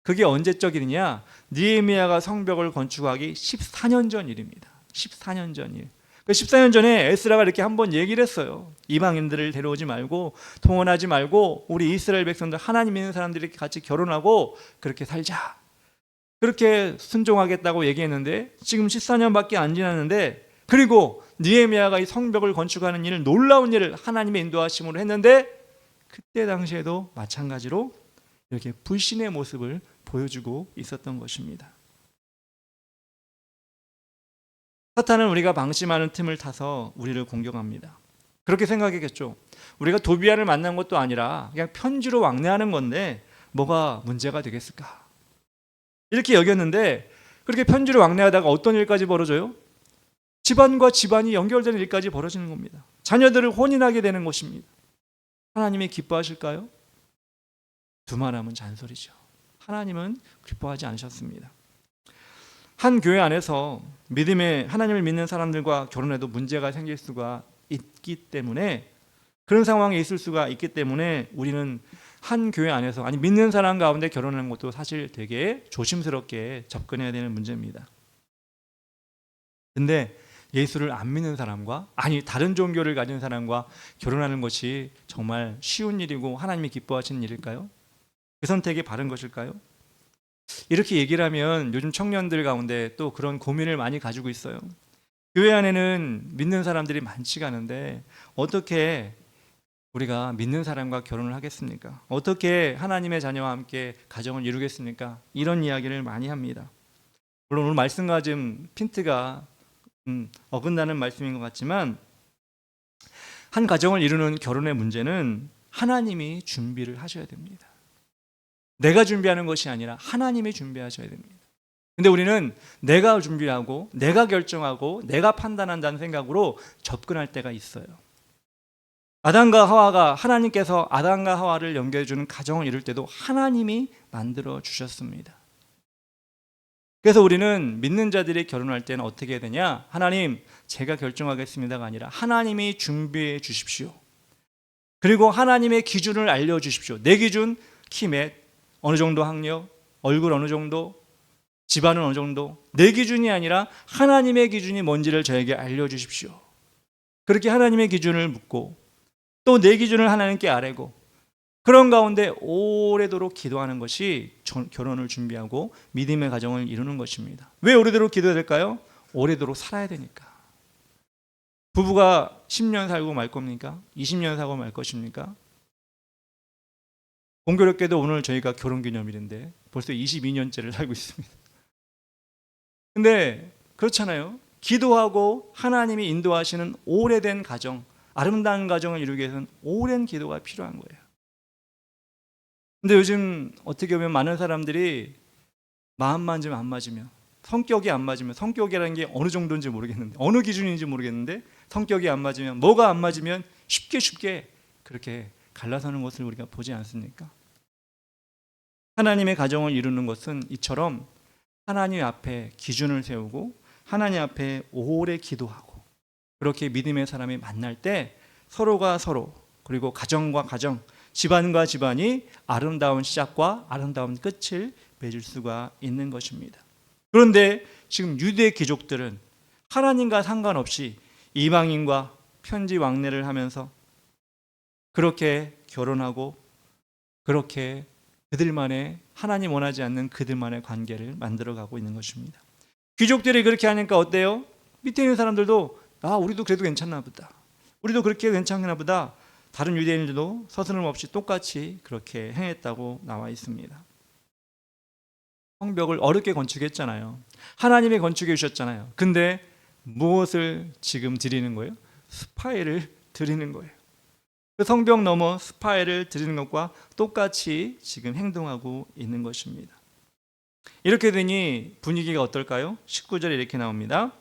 그게 언제적 일이냐? 느헤미야가 성벽을 건축하기 14년 전 일입니다. 14년 전 일. 14년 전에 에스라가 이렇게 한번 얘기를 했어요. 이방인들을 데려오지 말고 통혼하지 말고 우리 이스라엘 백성들 하나님 믿는 사람들이 같이 결혼하고 그렇게 살자. 그렇게 순종하겠다고 얘기했는데 지금 14년밖에 안 지났는데 그리고 느헤미야가 이 성벽을 건축하는 일을 놀라운 일을 하나님의 인도하심으로 했는데 그때 당시에도 마찬가지로 이렇게 불신의 모습을 보여주고 있었던 것입니다. 사탄은 우리가 방심하는 틈을 타서 우리를 공격합니다. 그렇게 생각했겠죠. 우리가 도비아를 만난 것도 아니라 그냥 편지로 왕래하는 건데 뭐가 문제가 되겠을까? 이렇게 여겼는데 그렇게 편지로 왕래하다가 어떤 일까지 벌어져요? 집안과 집안이 연결되는 일까지 벌어지는 겁니다. 자녀들을 혼인하게 되는 것입니다. 하나님이 기뻐하실까요? 두말하면 잔소리죠. 하나님은 기뻐하지 않으셨습니다. 한 교회 안에서 믿음의 하나님을 믿는 사람들과 결혼해도 문제가 생길 수가 있기 때문에 그런 상황에 있을 수가 있기 때문에 우리는 한 교회 안에서 아니 믿는 사람 가운데 결혼하는 것도 사실 되게 조심스럽게 접근해야 되는 문제입니다. 근데 예수를 안 믿는 사람과 아니 다른 종교를 가진 사람과 결혼하는 것이 정말 쉬운 일이고 하나님이 기뻐하시는 일일까요? 그 선택이 바른 것일까요? 이렇게 얘기를 하면 요즘 청년들 가운데 또 그런 고민을 많이 가지고 있어요. 교회 안에는 믿는 사람들이 많지가 않은데 어떻게 우리가 믿는 사람과 결혼을 하겠습니까? 어떻게 하나님의 자녀와 함께 가정을 이루겠습니까? 이런 이야기를 많이 합니다. 물론 오늘 말씀과 좀 핀트가 어긋나는 말씀인 것 같지만 한 가정을 이루는 결혼의 문제는 하나님이 준비를 하셔야 됩니다. 내가 준비하는 것이 아니라 하나님이 준비하셔야 됩니다. 근데 우리는 내가 준비하고 내가 결정하고 내가 판단한다는 생각으로 접근할 때가 있어요. 하나님께서 아담과 하와를 연결해 주는 가정을 이룰 때도 하나님이 만들어 주셨습니다. 그래서 우리는 믿는 자들이 결혼할 때는 어떻게 해야 되냐? 하나님, 제가 결정하겠습니다가 아니라 하나님이 준비해 주십시오. 그리고 하나님의 기준을 알려 주십시오. 내 기준, 키 몇, 어느 정도 학력, 얼굴 어느 정도, 집안은 어느 정도? 내 기준이 아니라 하나님의 기준이 뭔지를 저에게 알려주십시오. 그렇게 하나님의 기준을 묻고 또 내 기준을 하나님께 아뢰고 그런 가운데 오래도록 기도하는 것이 결혼을 준비하고 믿음의 가정을 이루는 것입니다. 왜 오래도록 기도해야 될까요? 오래도록 살아야 되니까. 부부가 10년 살고 말 겁니까? 20년 살고 말 것입니까? 공교롭게도 오늘 저희가 결혼기념일인데 벌써 22년째를 살고 있습니다. 근데 그렇잖아요. 기도하고 하나님이 인도하시는 오래된 가정, 아름다운 가정을 이루기 위해서는 오랜 기도가 필요한 거예요. 근데 요즘 어떻게 보면 많은 사람들이 마음만 좀 안 맞으면, 성격이 안 맞으면, 성격이라는 게 어느 정도인지 모르겠는데, 어느 기준인지 모르겠는데 성격이 안 맞으면, 뭐가 안 맞으면 쉽게 그렇게 갈라서는 것을 우리가 보지 않습니까? 하나님의 가정을 이루는 것은 이처럼 하나님 앞에 기준을 세우고 하나님 앞에 오래 기도하고 그렇게 믿음의 사람이 만날 때 서로가 서로, 그리고 가정과 가정, 집안과 집안이 아름다운 시작과 아름다운 끝을 맺을 수가 있는 것입니다. 그런데 지금 유대 귀족들은 하나님과 상관없이 이방인과 편지 왕래를 하면서 그렇게 결혼하고 그렇게 그들만의, 하나님 원하지 않는 그들만의 관계를 만들어가고 있는 것입니다. 귀족들이 그렇게 하니까 어때요? 밑에 있는 사람들도 우리도 그래도 괜찮나 보다, 우리도 그렇게 괜찮나 보다. 다른 유대인들도 서스름없이 똑같이 그렇게 행했다고 나와 있습니다. 성벽을 어렵게 건축했잖아요. 하나님의 건축해 주셨잖아요. 근데 무엇을 지금 드리는 거예요? 스파이를 드리는 거예요. 그 성벽 넘어 스파이를 드리는 것과 똑같이 지금 행동하고 있는 것입니다. 이렇게 되니 분위기가 어떨까요? 19절에 이렇게 나옵니다.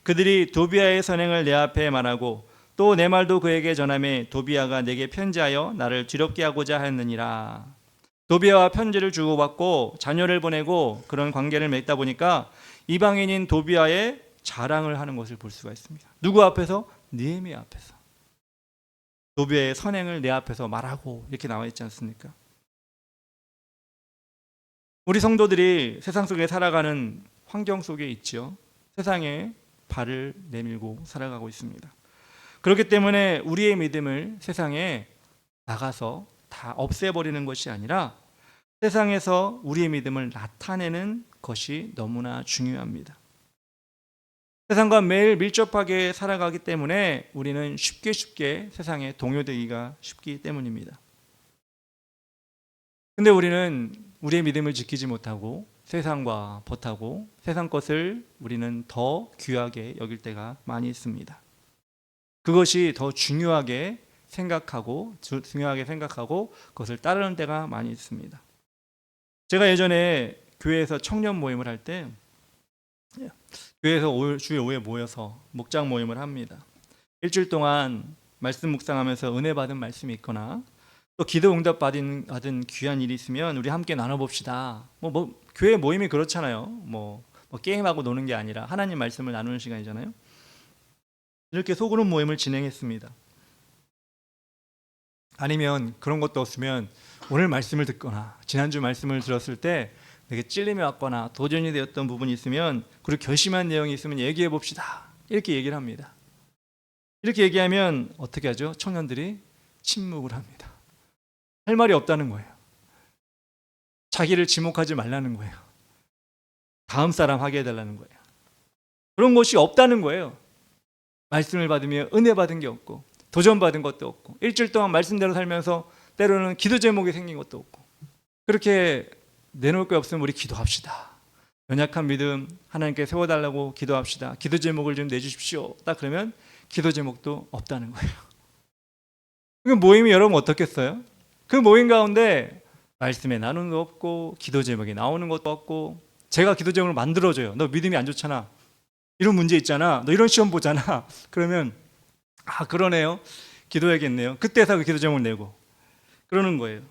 그들이 도비아의 선행을 내 앞에 말하고 또 내 말도 그에게 전하매 도비아가 내게 편지하여 나를 두렵게 하고자 하였느니라. 도비아와 편지를 주고받고 자녀를 보내고 그런 관계를 맺다 보니까 이방인인 도비아의 자랑을 하는 것을 볼 수가 있습니다. 누구 앞에서? 느헤미야 앞에서. 도비아의 선행을 내 앞에서 말하고 이렇게 나와 있지 않습니까? 우리 성도들이 세상 속에 살아가는 환경 속에 있죠. 세상에 발을 내밀고 살아가고 있습니다. 그렇기 때문에 우리의 믿음을 세상에 나가서 다 없애버리는 것이 아니라 세상에서 우리의 믿음을 나타내는 것이 너무나 중요합니다. 세상과 매일 밀접하게 살아가기 때문에 우리는 쉽게 세상에 동요되기가 쉽기 때문입니다. 근데 우리는 우리의 믿음을 지키지 못하고 세상과 벗하고 세상 것을 우리는 더 귀하게 여길 때가 많이 있습니다. 그것이 더 중요하게 생각하고 그것을 따르는 때가 많이 있습니다. 제가 예전에 교회에서 청년 모임을 할 때 교회에서 주에 5회 모여서 목장 모임을 합니다. 일주일 동안 말씀 묵상하면서 은혜 받은 말씀이 있거나 또 기도 응답 받은 귀한 일이 있으면 우리 함께 나눠봅시다. 교회 모임이 그렇잖아요. 게임하고 노는 게 아니라 하나님 말씀을 나누는 시간이잖아요. 이렇게 소그룹 모임을 진행했습니다. 아니면 그런 것도 없으면 오늘 말씀을 듣거나 지난주 말씀을 들었을 때 되게 찔림이 왔거나 도전이 되었던 부분이 있으면, 그리고 결심한 내용이 있으면 얘기해 봅시다. 이렇게 얘기를 합니다. 이렇게 얘기하면 어떻게 하죠? 청년들이 침묵을 합니다. 할 말이 없다는 거예요. 자기를 지목하지 말라는 거예요. 다음 사람 하게 해달라는 거예요. 그런 것이 없다는 거예요. 말씀을 받으며 은혜 받은 게 없고 도전 받은 것도 없고 일주일 동안 말씀대로 살면서 때로는 기도 제목이 생긴 것도 없고, 그렇게 내놓을 게 없으면 우리 기도합시다. 연약한 믿음 하나님께 세워달라고 기도합시다. 기도 제목을 좀 내주십시오. 딱 그러면 기도 제목도 없다는 거예요. 그 모임이 여러분 어떻겠어요? 그 모임 가운데 말씀에 나누는 거 없고 기도 제목이 나오는 것도 없고, 제가 기도 제목을 만들어줘요. 너 믿음이 안 좋잖아, 이런 문제 있잖아, 너 이런 시험 보잖아. 그러면 그러네요, 기도해야겠네요. 그때서 그 기도 제목을 내고 그러는 거예요.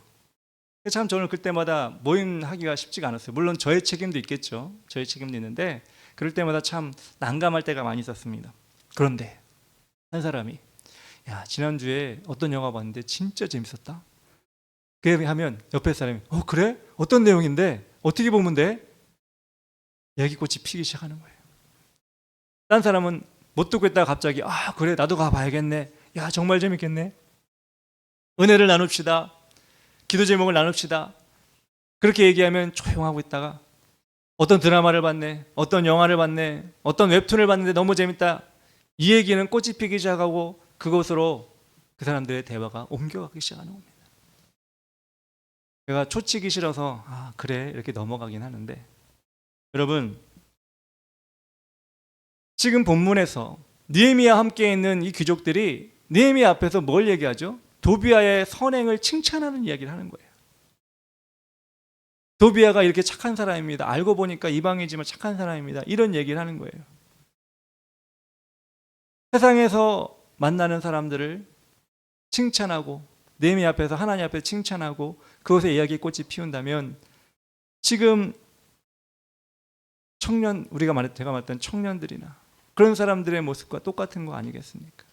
참 저는 그때마다 모임하기가 쉽지가 않았어요. 물론 저의 책임도 있겠죠. 저의 책임도 있는데 그럴 때마다 참 난감할 때가 많이 있었습니다. 그런데 한 사람이 지난주에 어떤 영화 봤는데 진짜 재밌었다. 그 하면 옆에 사람이 그래? 어떤 내용인데? 어떻게 보면 돼? 애기꽃이 피기 시작하는 거예요. 딴 사람은 못 듣고 있다가 갑자기 그래 나도 가봐야겠네. 야 정말 재밌겠네. 은혜를 나눕시다. 기도 제목을 나눕시다. 그렇게 얘기하면 조용하고 있다가 어떤 드라마를 봤네, 어떤 영화를 봤네, 어떤 웹툰을 봤는데 너무 재밌다. 이 얘기는 꽃이 피기 시작하고 그곳으로 그 사람들의 대화가 옮겨가기 시작하는 겁니다. 제가 초치기 싫어서 그래 이렇게 넘어가긴 하는데, 여러분 지금 본문에서 느헤미야와 함께 있는 이 귀족들이 느헤미야 앞에서 뭘 얘기하죠? 도비아의 선행을 칭찬하는 이야기를 하는 거예요. 도비아가 이렇게 착한 사람입니다. 알고 보니까 이방이지만 착한 사람입니다. 이런 얘기를 하는 거예요. 세상에서 만나는 사람들을 칭찬하고 느헤미야 앞에서 하나님 앞에 칭찬하고 그곳에 이야기의 꽃이 피운다면, 지금 제가 말했던 청년들이나 그런 사람들의 모습과 똑같은 거 아니겠습니까?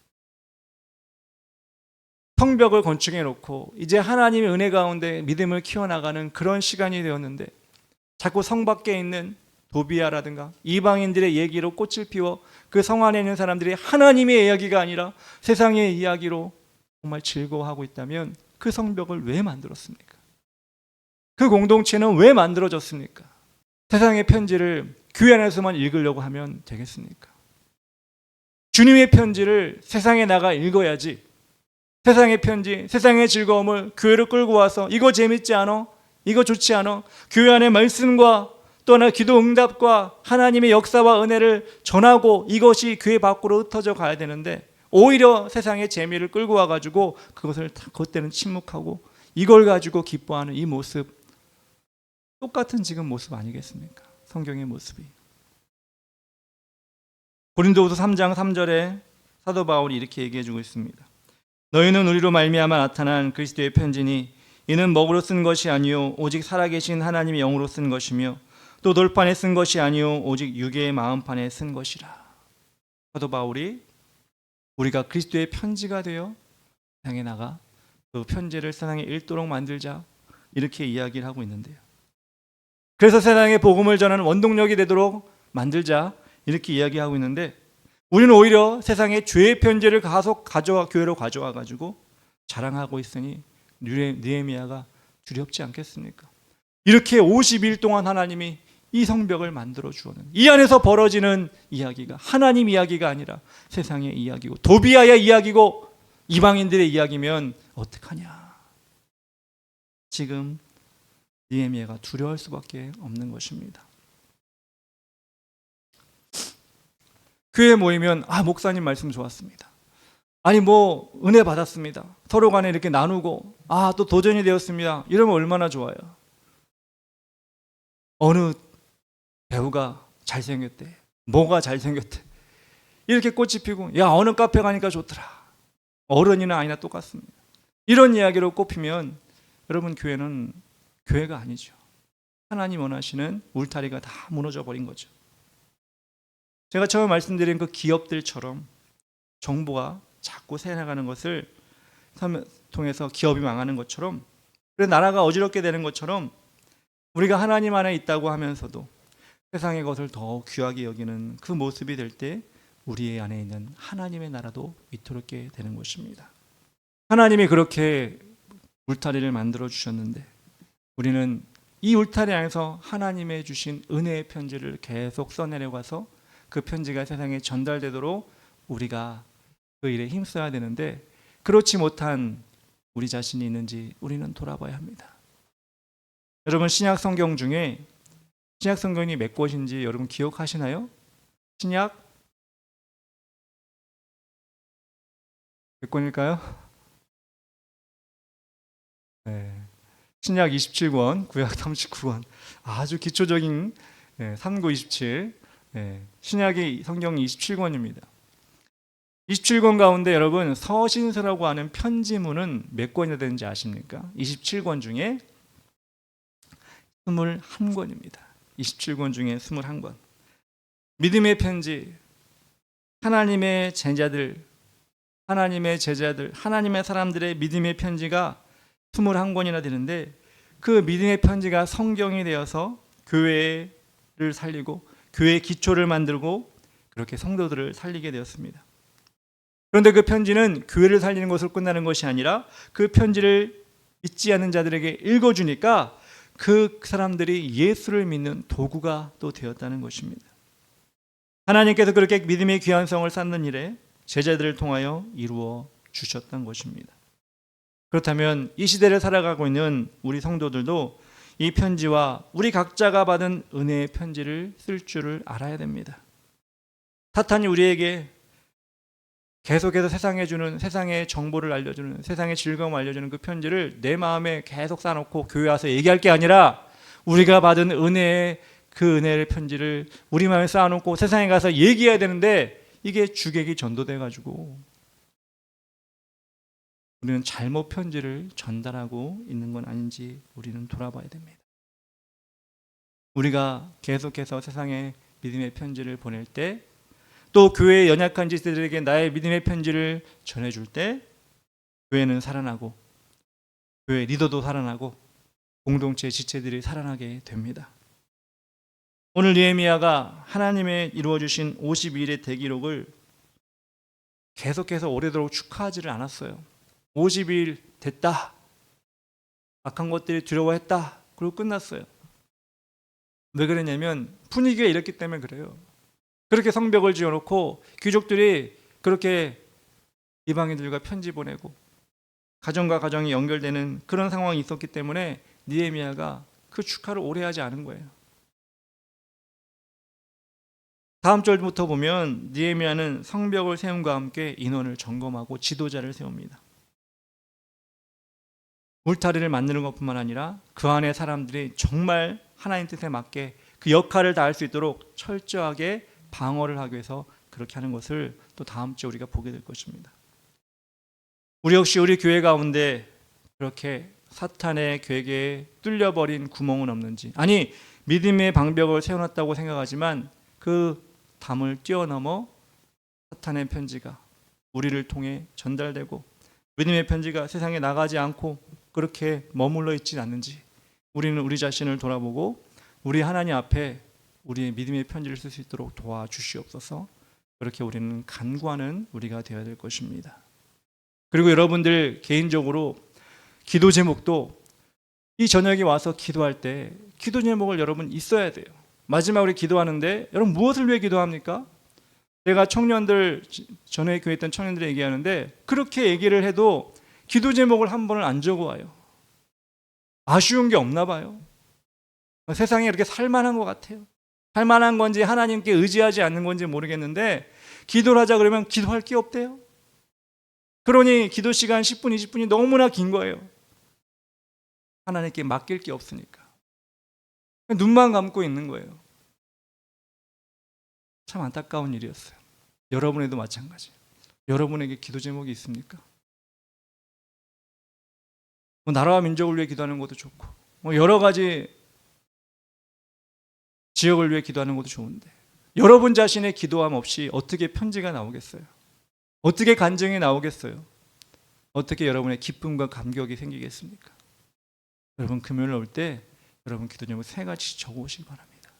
성벽을 건축해 놓고 이제 하나님의 은혜 가운데 믿음을 키워나가는 그런 시간이 되었는데, 자꾸 성 밖에 있는 도비아라든가 이방인들의 얘기로 꽃을 피워 그 성 안에 있는 사람들이 하나님의 이야기가 아니라 세상의 이야기로 정말 즐거워하고 있다면, 그 성벽을 왜 만들었습니까? 그 공동체는 왜 만들어졌습니까? 세상의 편지를 교회 안에서만 읽으려고 하면 되겠습니까? 주님의 편지를 세상에 나가 읽어야지. 세상의 편지, 세상의 즐거움을 교회로 끌고 와서 이거 재밌지 않아? 이거 좋지 않아? 교회 안의 말씀과 또 하나 기도 응답과 하나님의 역사와 은혜를 전하고 이것이 교회 밖으로 흩어져 가야 되는데, 오히려 세상의 재미를 끌고 와가지고 그것을 그때는 침묵하고 이걸 가지고 기뻐하는 이 모습, 똑같은 지금 모습 아니겠습니까? 성경의 모습이. 고린도후서 3장 3절에 사도 바울이 이렇게 얘기해주고 있습니다. 너희는 우리로 말미암아 나타난 그리스도의 편지니 이는 먹으로 쓴 것이 아니요 오직 살아계신 하나님의 영으로 쓴 것이며 또 돌판에 쓴 것이 아니요 오직 육의 마음판에 쓴 것이라. 사도 바울이 우리가 그리스도의 편지가 되어 세상에 나가 그 편지를 세상에 읽도록 만들자, 이렇게 이야기를 하고 있는데요. 그래서 세상에 복음을 전하는 원동력이 되도록 만들자, 이렇게 이야기하고 있는데, 우리는 오히려 세상에 죄의 편지를 교회로 가져와 가지고 자랑하고 있으니 느헤미야가 두렵지 않겠습니까? 이렇게 50일 동안 하나님이 이 성벽을 만들어 주었는, 이 안에서 벌어지는 이야기가 하나님 이야기가 아니라 세상의 이야기고 도비아의 이야기고 이방인들의 이야기면 어떡하냐? 지금 느헤미야가 두려워할 수밖에 없는 것입니다. 교회 모이면 목사님 말씀 좋았습니다. 은혜 받았습니다. 서로 간에 이렇게 나누고 또 도전이 되었습니다. 이러면 얼마나 좋아요. 어느 배우가 잘생겼대, 뭐가 잘생겼대, 이렇게 꽃이 피고 어느 카페 가니까 좋더라. 어른이나 아이나 똑같습니다. 이런 이야기로 꼽히면 여러분, 교회는 교회가 아니죠. 하나님 원하시는 울타리가 다 무너져 버린 거죠. 제가 처음 말씀드린 그 기업들처럼 정보가 자꾸 새나가는 것을 통해서 기업이 망하는 것처럼, 그래서 나라가 어지럽게 되는 것처럼, 우리가 하나님 안에 있다고 하면서도 세상의 것을 더 귀하게 여기는 그 모습이 될 때 우리 안에 있는 하나님의 나라도 위태롭게 되는 것입니다. 하나님이 그렇게 울타리를 만들어 주셨는데, 우리는 이 울타리 안에서 하나님의 주신 은혜의 편지를 계속 써내려가서 그 편지가 세상에 전달되도록 우리가 그 일에 힘써야 되는데, 그렇지 못한 우리 자신이 있는지 우리는 돌아봐야 합니다. 여러분, 신약 성경 중에 신약 성경이 몇 권인지 여러분 기억하시나요? 신약 몇 권일까요? 네. 신약 27권, 구약 39권. 아주 기초적인 3927. 신약의 성경이 27권입니다. 27권 가운데 여러분, 서신서라고 하는 편지문은 몇 권이나 되는지 아십니까? 27권 중에 21권입니다. 27권 중에 21권. 믿음의 편지, 하나님의 제자들, 하나님의 사람들의 믿음의 편지가 21권이나 되는데, 그 믿음의 편지가 성경이 되어서 교회를 살리고 교회의 기초를 만들고 그렇게 성도들을 살리게 되었습니다. 그런데 그 편지는 교회를 살리는 것으로 끝나는 것이 아니라 그 편지를 믿지 않는 자들에게 읽어주니까 그 사람들이 예수를 믿는 도구가 또 되었다는 것입니다. 하나님께서 그렇게 믿음의 귀한성을 쌓는 일에 제자들을 통하여 이루어 주셨던 것입니다. 그렇다면 이 시대를 살아가고 있는 우리 성도들도 이 편지와 우리 각자가 받은 은혜의 편지를 쓸 줄을 알아야 됩니다. 사탄이 우리에게 계속해서 세상에 주는, 세상의 정보를 알려주는, 세상의 즐거움을 알려주는 그 편지를 내 마음에 계속 쌓아놓고 교회 와서 얘기할 게 아니라 우리가 받은 은혜의 그 은혜의 편지를 우리 마음에 쌓아놓고 세상에 가서 얘기해야 되는데 이게 주객이 전도돼가지고 우리는 잘못 편지를 전달하고 있는 건 아닌지 우리는 돌아봐야 됩니다. 우리가 계속해서 세상에 믿음의 편지를 보낼 때, 또 교회의 연약한 지체들에게 나의 믿음의 편지를 전해줄 때 교회는 살아나고 교회 리더도 살아나고 공동체 지체들이 살아나게 됩니다. 오늘 느헤미야가 하나님의 이루어주신 52일의 대기록을 계속해서 오래도록 축하하지를 않았어요. 50일 됐다, 악한 것들이 두려워했다, 그리고 끝났어요. 왜 그랬냐면 분위기가 이랬기 때문에 그래요. 그렇게 성벽을 지어놓고 귀족들이 그렇게 이방인들과 편지 보내고 가정과 가정이 연결되는 그런 상황이 있었기 때문에 느헤미야가 그 축하를 오래 하지 않은 거예요. 다음 절부터 보면 느헤미야는 성벽을 세움과 함께 인원을 점검하고 지도자를 세웁니다. 울타리를 만드는 것뿐만 아니라 그 안에 사람들이 정말 하나님 뜻에 맞게 그 역할을 다할 수 있도록 철저하게 방어를 하기 위해서 그렇게 하는 것을 또 다음 주에 우리가 보게 될 것입니다. 우리 역시 우리 교회 가운데 그렇게 사탄의 괴계에 뚫려버린 구멍은 없는지, 아니 믿음의 방벽을 세워놨다고 생각하지만 그 담을 뛰어넘어 사탄의 편지가 우리를 통해 전달되고 믿음의 편지가 세상에 나가지 않고 그렇게 머물러 있지 않는지 우리는 우리 자신을 돌아보고 우리 하나님 앞에 우리의 믿음의 편지를 쓸 수 있도록 도와주시옵소서. 그렇게 우리는 간구하는 우리가 되어야 될 것입니다. 그리고 여러분들 개인적으로 기도 제목도 이 저녁에 와서 기도할 때 기도 제목을 여러분 있어야 돼요. 마지막으로 기도하는데 여러분 무엇을 위해 기도합니까? 제가 청년들, 전에 교회 있던 청년들이 얘기하는데 그렇게 얘기를 해도 기도 제목을 한 번을 안 적어와요. 아쉬운 게 없나 봐요. 세상에 이렇게 살만한 것 같아요. 살만한 건지 하나님께 의지하지 않는 건지 모르겠는데 기도를 하자 그러면 기도할 게 없대요. 그러니 기도 시간 10분, 20분이 너무나 긴 거예요. 하나님께 맡길 게 없으니까. 눈만 감고 있는 거예요. 참 안타까운 일이었어요. 여러분에도 마찬가지. 여러분에게 기도 제목이 있습니까? 나라와 민족을 위해 기도하는 것도 좋고 여러 가지 지역을 위해 기도하는 것도 좋은데 여러분 자신의 기도함 없이 어떻게 편지가 나오겠어요? 어떻게 간증이 나오겠어요? 어떻게 여러분의 기쁨과 감격이 생기겠습니까? 여러분 금요일 올 때 여러분 기도 제목 3가지 적어오시기 바랍니다.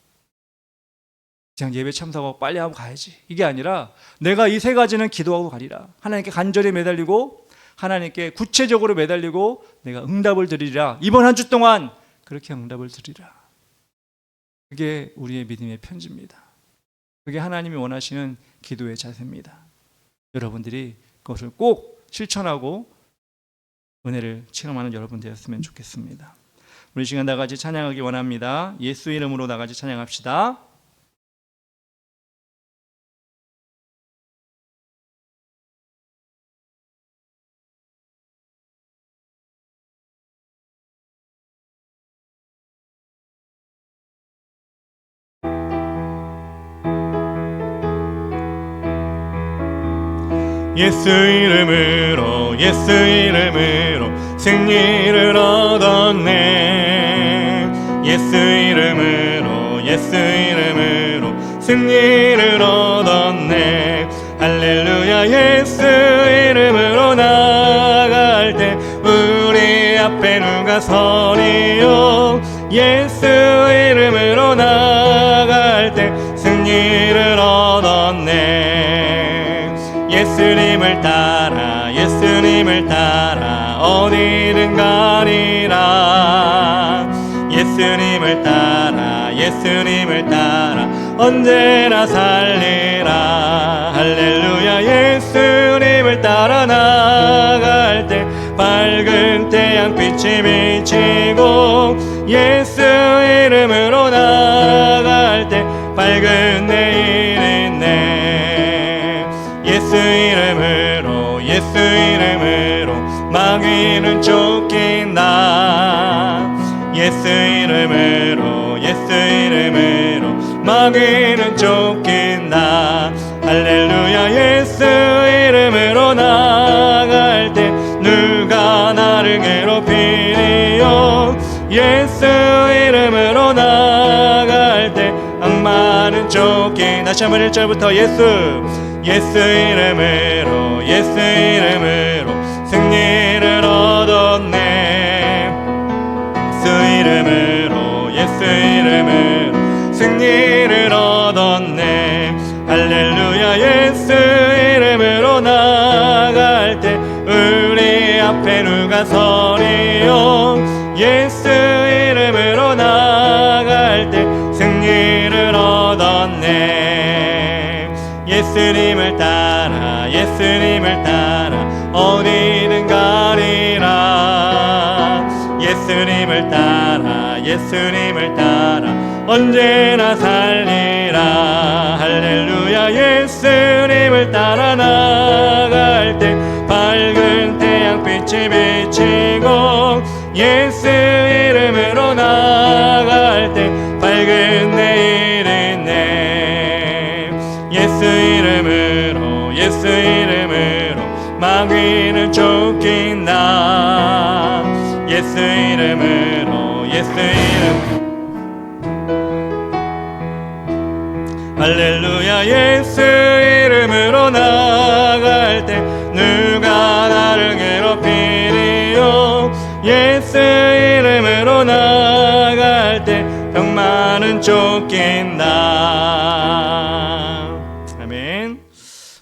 그냥 예배 참석하고 빨리 하고 가야지 이게 아니라 내가 이 3가지는 기도하고 가리라. 하나님께 간절히 매달리고 하나님께 구체적으로 매달리고 내가 응답을 드리리라. 이번 한 주 동안 그렇게 응답을 드리라. 그게 우리의 믿음의 편지입니다. 그게 하나님이 원하시는 기도의 자세입니다. 여러분들이 그것을 꼭 실천하고 은혜를 체험하는 여러분 되었으면 좋겠습니다. 우리 시간 다 같이 찬양하기 원합니다. 예수 이름으로 다 같이 찬양합시다. 예수 이름으로 예수 이름으로 승리를 얻었네. 예수 이름으로 예수 이름으로 승리를 얻었네. 할렐루야. 예수 이름으로 나아갈 때 우리 앞에 누가 서리요. 예수 이름으로 나아갈 때 승리를 얻었네. 예수님을 따라 예수님을 따라 어디든 가리라. 예수님을 따라 예수님을 따라 언제나 살리라. 할렐루야. 예수님을 따라 나갈 때 밝은 태양빛이 비치고 예수 이름으로 나갈 때 밝은 내일이 있네. 예수 이름으로 예수 이름으로 마귀는 쫓긴다. 예수 이름으로 예수 이름으로 마귀는 쫓긴다. 할렐루야. 예수 이름으로 나갈 때 누가 나를 괴롭히리요. 예수 이름으로 나갈 때 악마는 쫓긴. 다시 한번 1절부터 예수 이름으로 예수 이름으로 승리를 얻었네. 예수 이름으로 예수 이름으로 승리를 얻었네. 할렐루야. 예수 이름으로 나갈 때 우리 앞에 누가 서리요. 예수 이름으로 나갈 때 승리를 얻었네. 예수님을 따라 예수님을 따라 어디든 가리라. 예수님을 따라 예수님을 따라 언제나 살리라. 할렐루야. 예수님을 따라 나갈 때 밝은 태양빛이 비치고 예수 이름으로 나갈 때 밝은 내일이 있네. 예수 이름으로 예수 이름으로 마귀는 쫓긴다. 예수 이름으로 예수 이름. 할렐루야. 예수 이름으로 나갈 때 누가 나를 괴롭히리요. 예수 이름으로 나갈 때 병마는 쫓긴다. 아멘.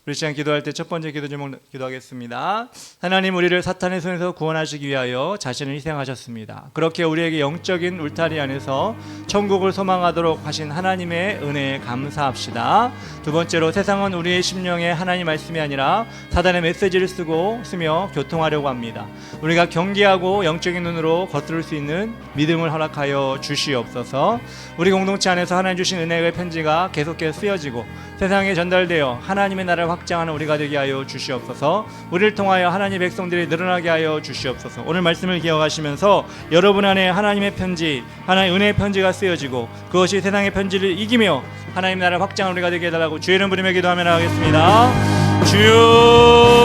우리 시간 기도할 때 첫 번째 기도 제목 기도하겠습니다. 하나님, 우리를 사탄의 손에서 구원하시기 위하여 자신을 희생하셨습니다. 그렇게 우리에게 영적인 울타리 안에서 천국을 소망하도록 하신 하나님의 은혜에 감사합시다. 두 번째로, 세상은 우리의 심령에 하나님 말씀이 아니라 사단의 메시지를 쓰며 교통하려고 합니다. 우리가 경계하고 영적인 눈으로 겉들을 수 있는 믿음을 허락하여 주시옵소서. 우리 공동체 안에서 하나님 주신 은혜의 편지가 계속해서 쓰여지고 세상에 전달되어 하나님의 나라를 확장하는 우리가 되게 하여 주시옵소서. 우리를 통하여 하나님의 백성들이 늘어나게 하여 주시옵소서. 오늘 말씀을 기억하시면서 여러분 안에 하나님의 편지, 하나님의 은혜의 편지가 쓰여지고 그것이 세상의 편지를 이기며 하나님의 나라를 확장하는 우리가 되게 해달라고 주의 이름 부르며 기도하며 나가겠습니다. 주여.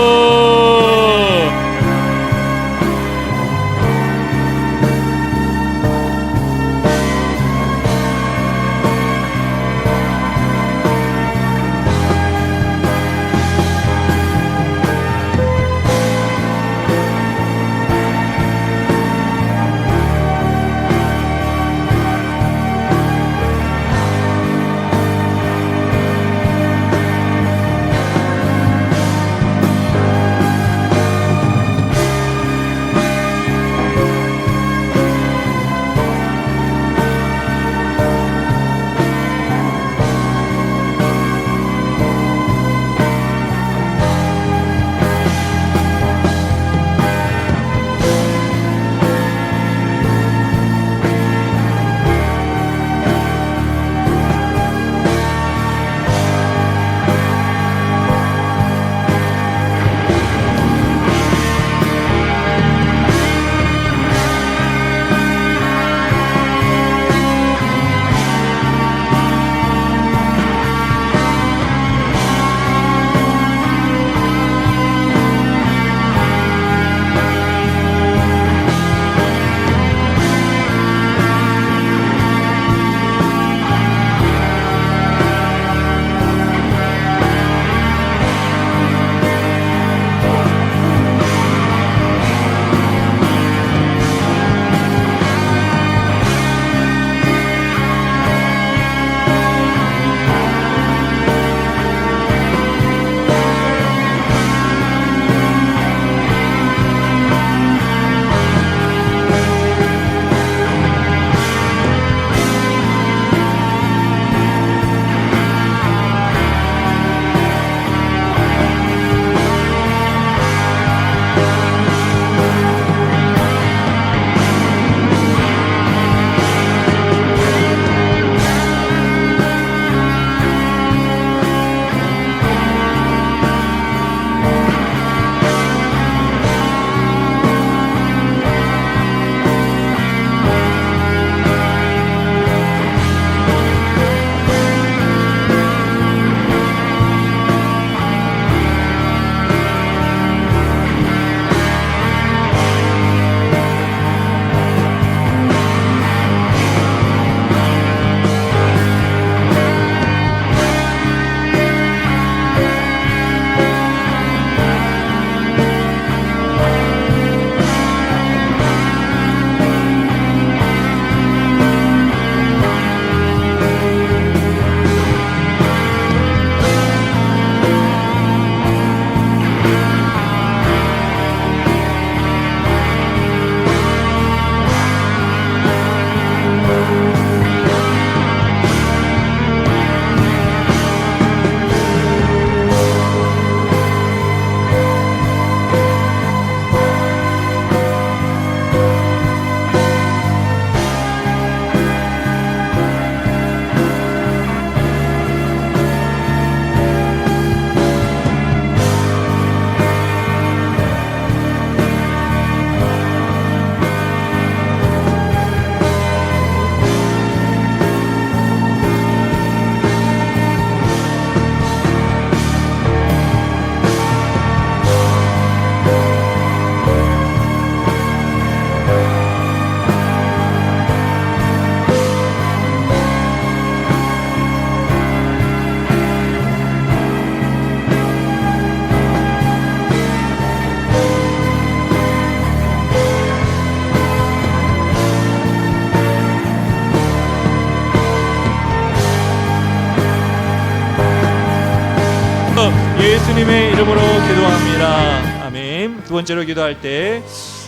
예수님의 이름으로 기도합니다. 아멘. 두 번째로 기도할 때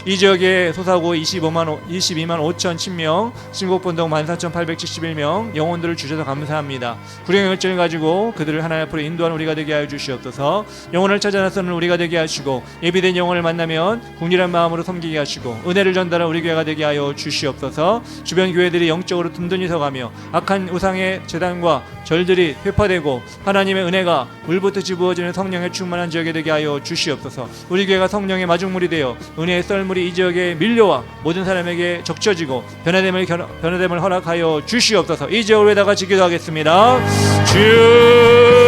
이 지역에 소사고 22만 5천 친명, 신곡본동 14,871명 영혼들을 주셔서 감사합니다. 불행의 열정을 가지고 그들을 하나님 앞으로 인도하는 우리가 되게 하여 주시옵소서. 영혼을 찾아 나서는 우리가 되게 하시고 예비된 영혼을 만나면 국률한 마음으로 섬기게 하시고 은혜를 전달한 우리 교회가 되게 하여 주시옵소서. 주변 교회들이 영적으로 든든히 서가며 악한 우상의 제단과 절들이 회파되고 하나님의 은혜가 물부터 부어지는 성령의 충만한 지역에 되게 하여 주시옵소서. 우리 교회가 성령의 마중물이 되어 은혜의 썰물이 이 지역에 밀려와 모든 사람에게 적셔지고 변화됨을 허락하여 주시옵소서. 이 지역을 위해 다 같이 기도하겠습니다. 주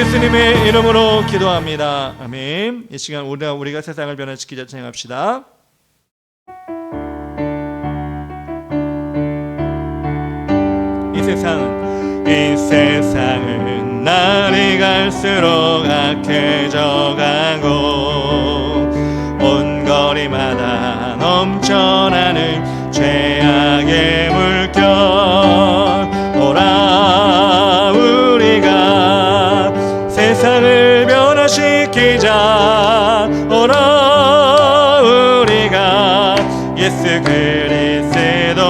예수님의 이름으로 기도합니다. 아멘. 이 시간 우리가 세상을 변화시키자 찬양합시다. 이 세상은 날이 갈수록 악해져가고 온 거리마다 넘쳐나는 죄악의 물결. 오라 우리가 세상을 변화시키자. 오라 우리가 예수 그리스도로.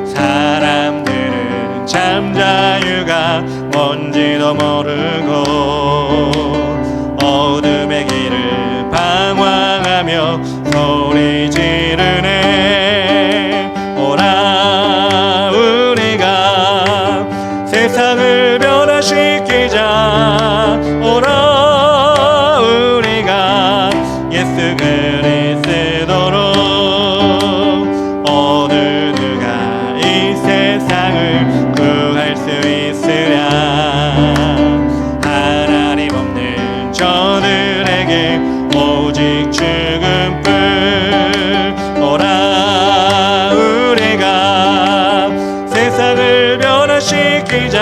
사람들은 참 자유가 뭔지도 모르고 어둠의 길을 방황하며 소리 지르네. 오라 우리가 세상을 변화시키자. 오라 우리가 예수 그리스도로. 어느 누가 이 세상을 구할 수 있으랴. 하나님 없는 저들에게 오직 죽음뿐. 오라 우리가 세상을 변화시키자.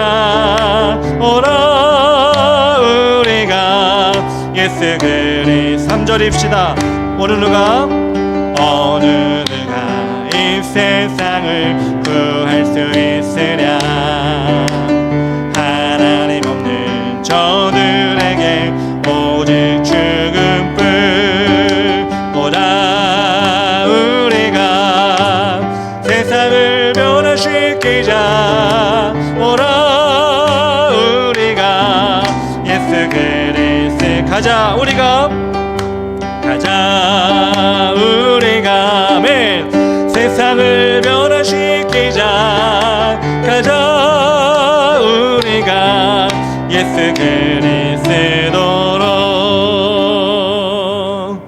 오라 우리가 예수 그리스도. 3절입시다. 어느 누가 이 세상을 구할 수 있으랴. 하나님 없는 저들에게 오직 죽음뿐. 오라 우리가 세상을 변화시키자. 오라 우리가 예수 그리스도. 가자 우리가 아멘. 세상을 변화시키자. 가자 우리가 예수 그리스도로.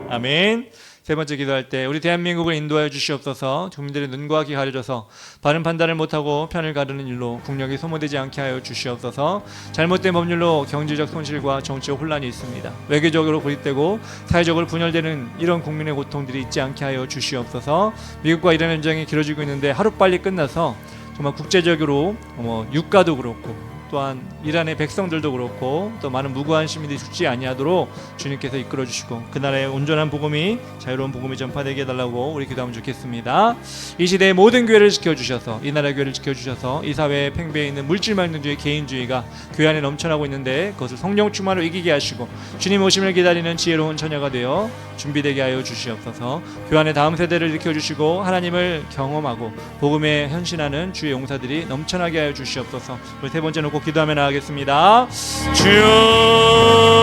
아멘. 세 번째 기도할 때 우리 대한민국을 인도하여 주시옵소서. 국민들의 눈과 귀 가려져서 바른 판단을 못하고 편을 가르는 일로 국력이 소모되지 않게 하여 주시옵소서. 잘못된 법률로 경제적 손실과 정치적 혼란이 있습니다. 외교적으로 고립되고 사회적으로 분열되는 이런 국민의 고통들이 있지 않게 하여 주시옵소서. 미국과 이란 전쟁이 길어지고 있는데 하루빨리 끝나서 정말 국제적으로 유가도 그렇고 또한 이란의 백성들도 그렇고 또 많은 무고한 시민들이 죽지 아니하도록 주님께서 이끌어 주시고 그 나라의 온전한 복음이 자유로운 복음이 전파되게 해달라고 우리 기도하면 좋겠습니다. 이 시대의 모든 교회를 지켜주셔서 이 나라 교회를 지켜주셔서 이 사회에 팽배해 있는 물질만능주의 개인주의가 교회 안에 넘쳐나고 있는데 그것을 성령 충만으로 이기게 하시고 주님 오심을 기다리는 지혜로운 처녀가 되어 준비되게 하여 주시옵소서. 교회 안에 다음 세대를 일으켜주시고 하나님을 경험하고 복음에 헌신하는 주의 용사들이 넘쳐나게 하여 주시옵소서. 우리 세 번째 놓고 기도하며 나가겠습니다. 주여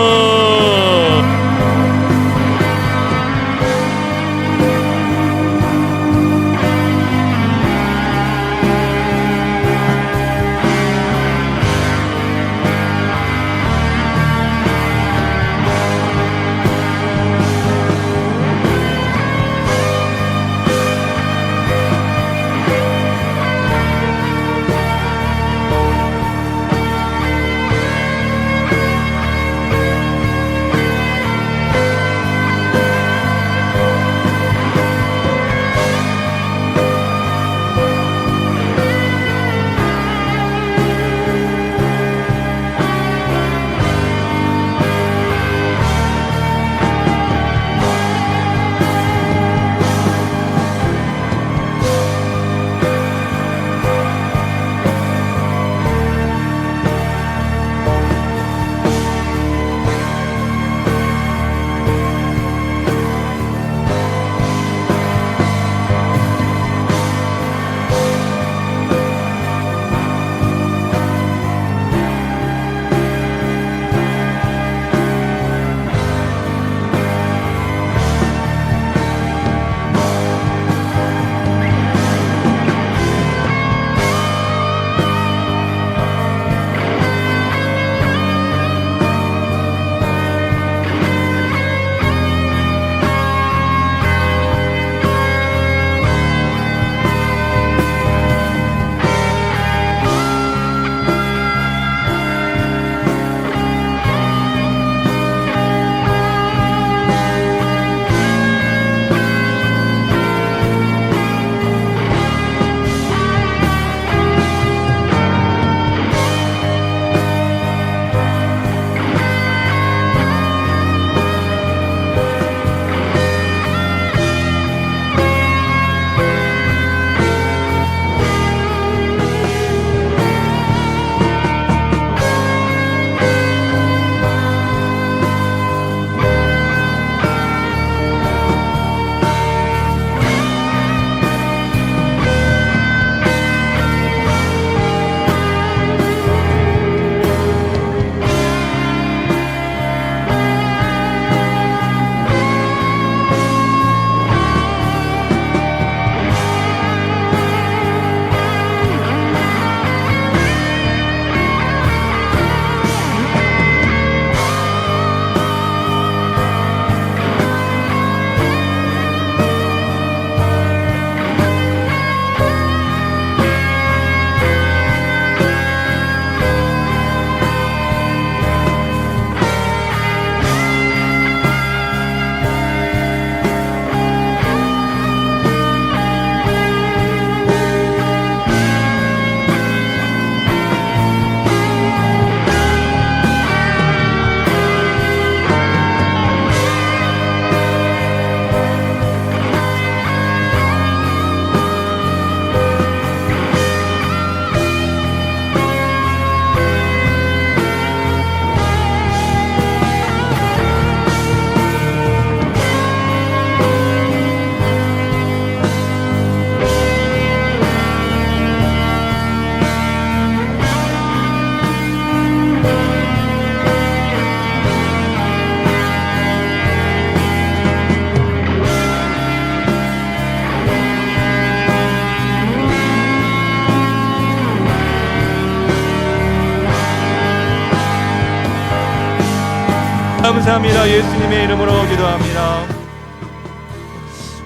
감사합니다. 예수님의 이름으로 기도합니다.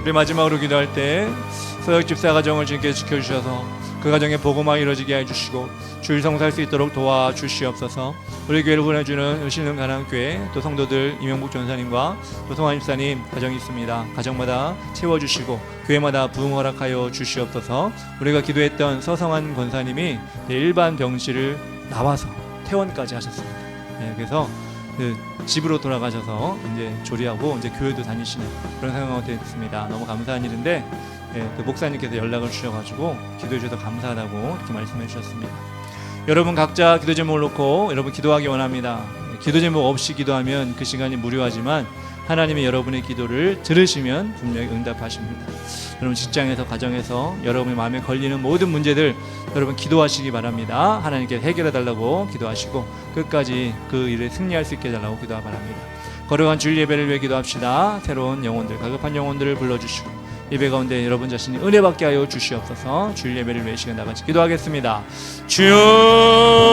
우리 마지막으로 기도할 때 서역 집사 가정을 주님께 지켜주셔서 그 가정에 복음화 이루어지게 해주시고 주일 성사할 수 있도록 도와주시옵소서. 우리 교회를 보내주는 신흥 가난교회 또 성도들 이명복 전사님과 또 송환 집사님 가정이 있습니다. 가정마다 채워주시고 교회마다 부흥 허락하여 주시옵소서. 우리가 기도했던 서성환 권사님이 일반 병실을 나와서 퇴원까지 하셨습니다. 그래서 집으로 돌아가셔서 이제 조리하고 이제 교회도 다니시는 그런 상황이 됐습니다. 너무 감사한 일인데 그 목사님께서 연락을 주셔가지고 기도해 주셔서 감사하다고 이렇게 말씀해 주셨습니다. 여러분 각자 기도 제목을 놓고 여러분 기도하기 원합니다. 기도 제목 없이 기도하면 그 시간이 무료하지만 하나님이 여러분의 기도를 들으시면 분명히 응답하십니다. 여러분 직장에서 가정에서 여러분의 마음에 걸리는 모든 문제들 여러분 기도하시기 바랍니다. 하나님께 해결해 달라고 기도하시고 끝까지 그 일에 승리할 수 있게 해달라고 기도하 바랍니다. 거룩한 주일 예배를 위해 기도합시다. 새로운 영혼들, 가급한 영혼들을 불러주시고 예배 가운데 여러분 자신이 은혜 받게 하여 주시옵소서. 주일 예배를 위해 시간 나같이 기도하겠습니다. 주여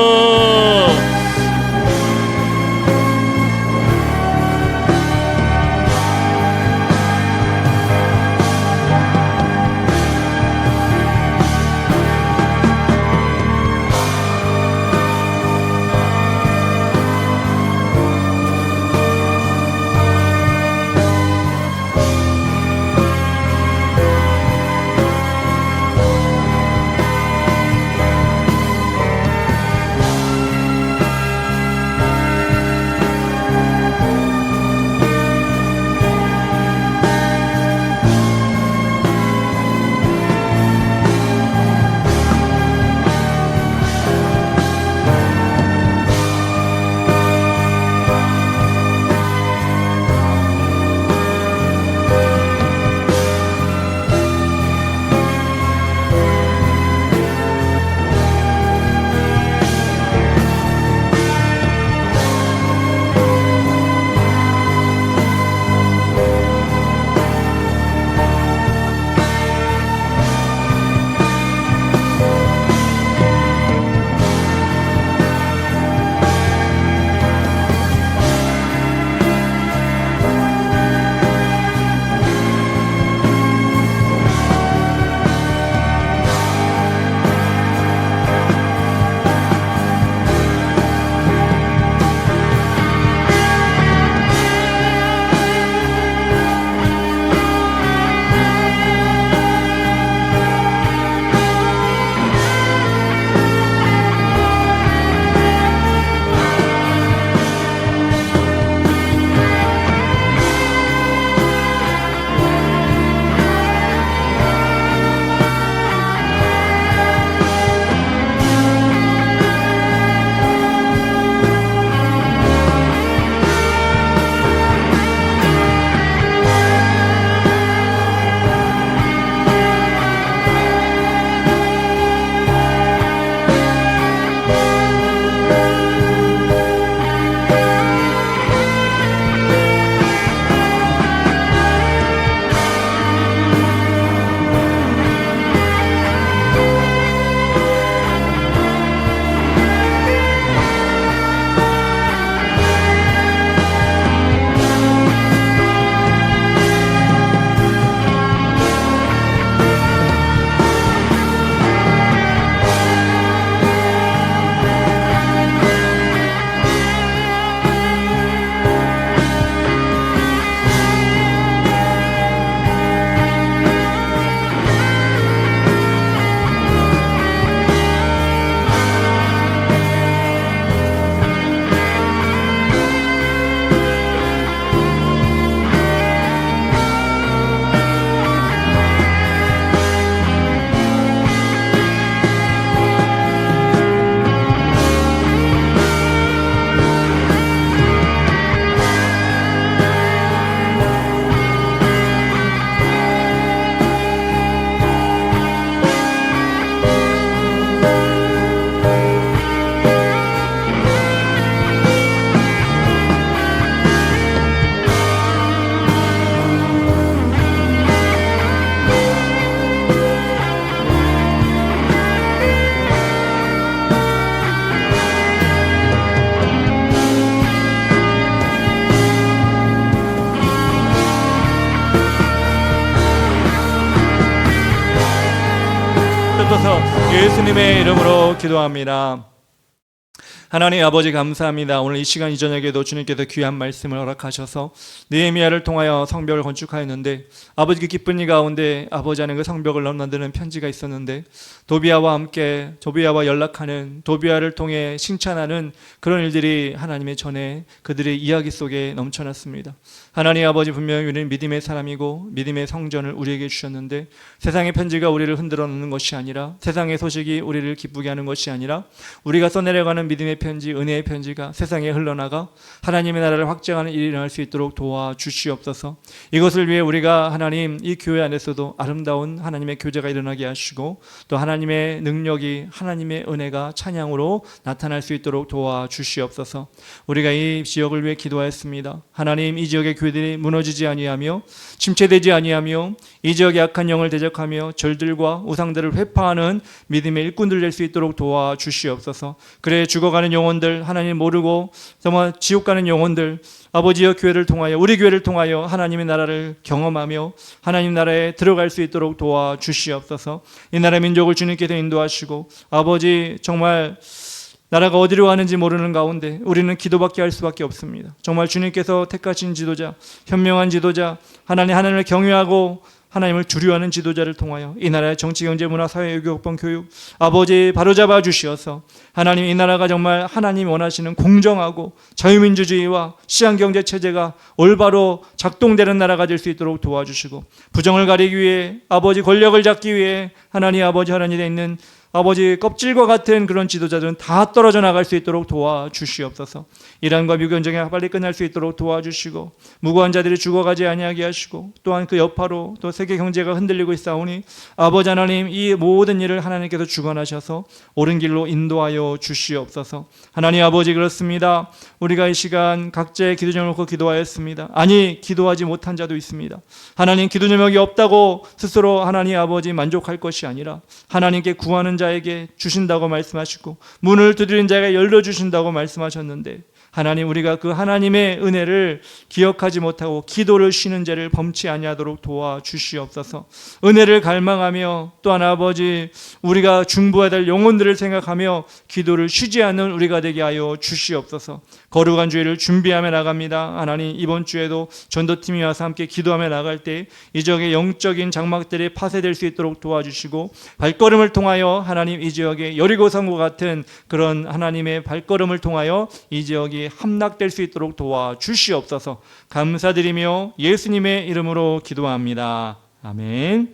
주시옵소서. 예수님의 이름으로 기도합니다. 하나님 아버지 감사합니다. 오늘 이 시간 이 저녁에도 주님께서 귀한 말씀을 허락하셔서 느헤미야를 통하여 성벽을 건축하였는데 아버지 그 기쁜 이 가운데 아버지 하는 그 성벽을 만드는 편지가 있었는데 도비아와 함께 도비아와 연락하는 도비아를 통해 칭찬하는 그런 일들이 하나님의 전에 그들의 이야기 속에 넘쳐났습니다. 하나님 아버지 분명히 우리는 믿음의 사람이고 믿음의 성전을 우리에게 주셨는데 세상의 편지가 우리를 흔들어 놓는 것이 아니라 세상의 소식이 우리를 기쁘게 하는 것이 아니라 우리가 써내려가는 믿음의 편지, 은혜의 편지가 세상에 흘러나가 하나님의 나라를 확장하는 일이 일어날 수 있도록 도와주시옵소서. 이것을 위해 우리가 하나님 이 교회 안에서도 아름다운 하나님의 교제가 일어나게 하시고 또 하나님의 능력이 하나님의 은혜가 찬양으로 나타날 수 있도록 도와주시옵소서. 우리가 이 지역을 위해 기도하였습니다. 하나님 이 지역의 교회들이 무너지지 아니하며 침체되지 아니하며 이 지역의 악한 영을 대적하며 절들과 우상들을 회파하는 믿음의 일꾼들 될 수 있도록 도와주시옵소서. 그래 죽어가는 영혼들 하나님 모르고 정말 지옥 가는 영혼들 아버지여 교회를 통하여 우리 교회를 통하여 하나님의 나라를 경험하며 하나님 나라에 들어갈 수 있도록 도와주시옵소서. 이 나라 민족을 주님께서 인도하시고 아버지 정말 나라가 어디로 가는지 모르는 가운데 우리는 기도밖에 할 수밖에 없습니다. 정말 주님께서 택하신 지도자, 현명한 지도자, 하나님을 경외하고 하나님을 두려워하는 지도자를 통하여 이 나라의 정치, 경제, 문화, 사회, 외교, 국방, 교육 아버지 바로잡아 주시어서 하나님 이 나라가 정말 하나님이 원하시는 공정하고 자유민주주의와 시장경제 체제가 올바로 작동되는 나라가 될 수 있도록 도와주시고 부정을 가리기 위해 아버지 권력을 잡기 위해 하나님 아버지 하나님에 있는 아버지 껍질과 같은 그런 지도자들은 다 떨어져 나갈 수 있도록 도와주시옵소서. 이란과 미국 전쟁이 빨리 끝날 수 있도록 도와주시고 무고한 자들이 죽어가지 아니하게 하시고 또한 그 여파로 또 세계 경제가 흔들리고 있사오니 아버지 하나님 이 모든 일을 하나님께서 주관하셔서 옳은 길로 인도하여 주시옵소서. 하나님 아버지 그렇습니다. 우리가 이 시간 각자의 기도 제목을 놓고 기도하였습니다. 아니 기도하지 못한 자도 있습니다. 하나님 기도 제목이 없다고 스스로 하나님 아버지 만족할 것이 아니라 하나님께 구하는 자에게 주신다고 말씀하시고 문을 두드린 자에게 열려주신다고 말씀하셨는데 하나님 우리가 그 하나님의 은혜를 기억하지 못하고 기도를 쉬는 죄를 범치 아니하도록 도와주시옵소서. 은혜를 갈망하며 또한 아버지 우리가 중보해야 될 영혼들을 생각하며 기도를 쉬지 않는 우리가 되게 하여 주시옵소서. 거룩한 주일을 준비하며 나갑니다. 하나님 이번 주에도 전도팀이 와서 함께 기도하며 나갈 때 이 지역의 영적인 장막들이 파쇄될 수 있도록 도와주시고 발걸음을 통하여 하나님 이 지역의 여리고성과 같은 그런 하나님의 발걸음을 통하여 이 지역이 함락될 수 있도록 도와주시옵소서. 감사드리며 예수님의 이름으로 기도합니다. 아멘.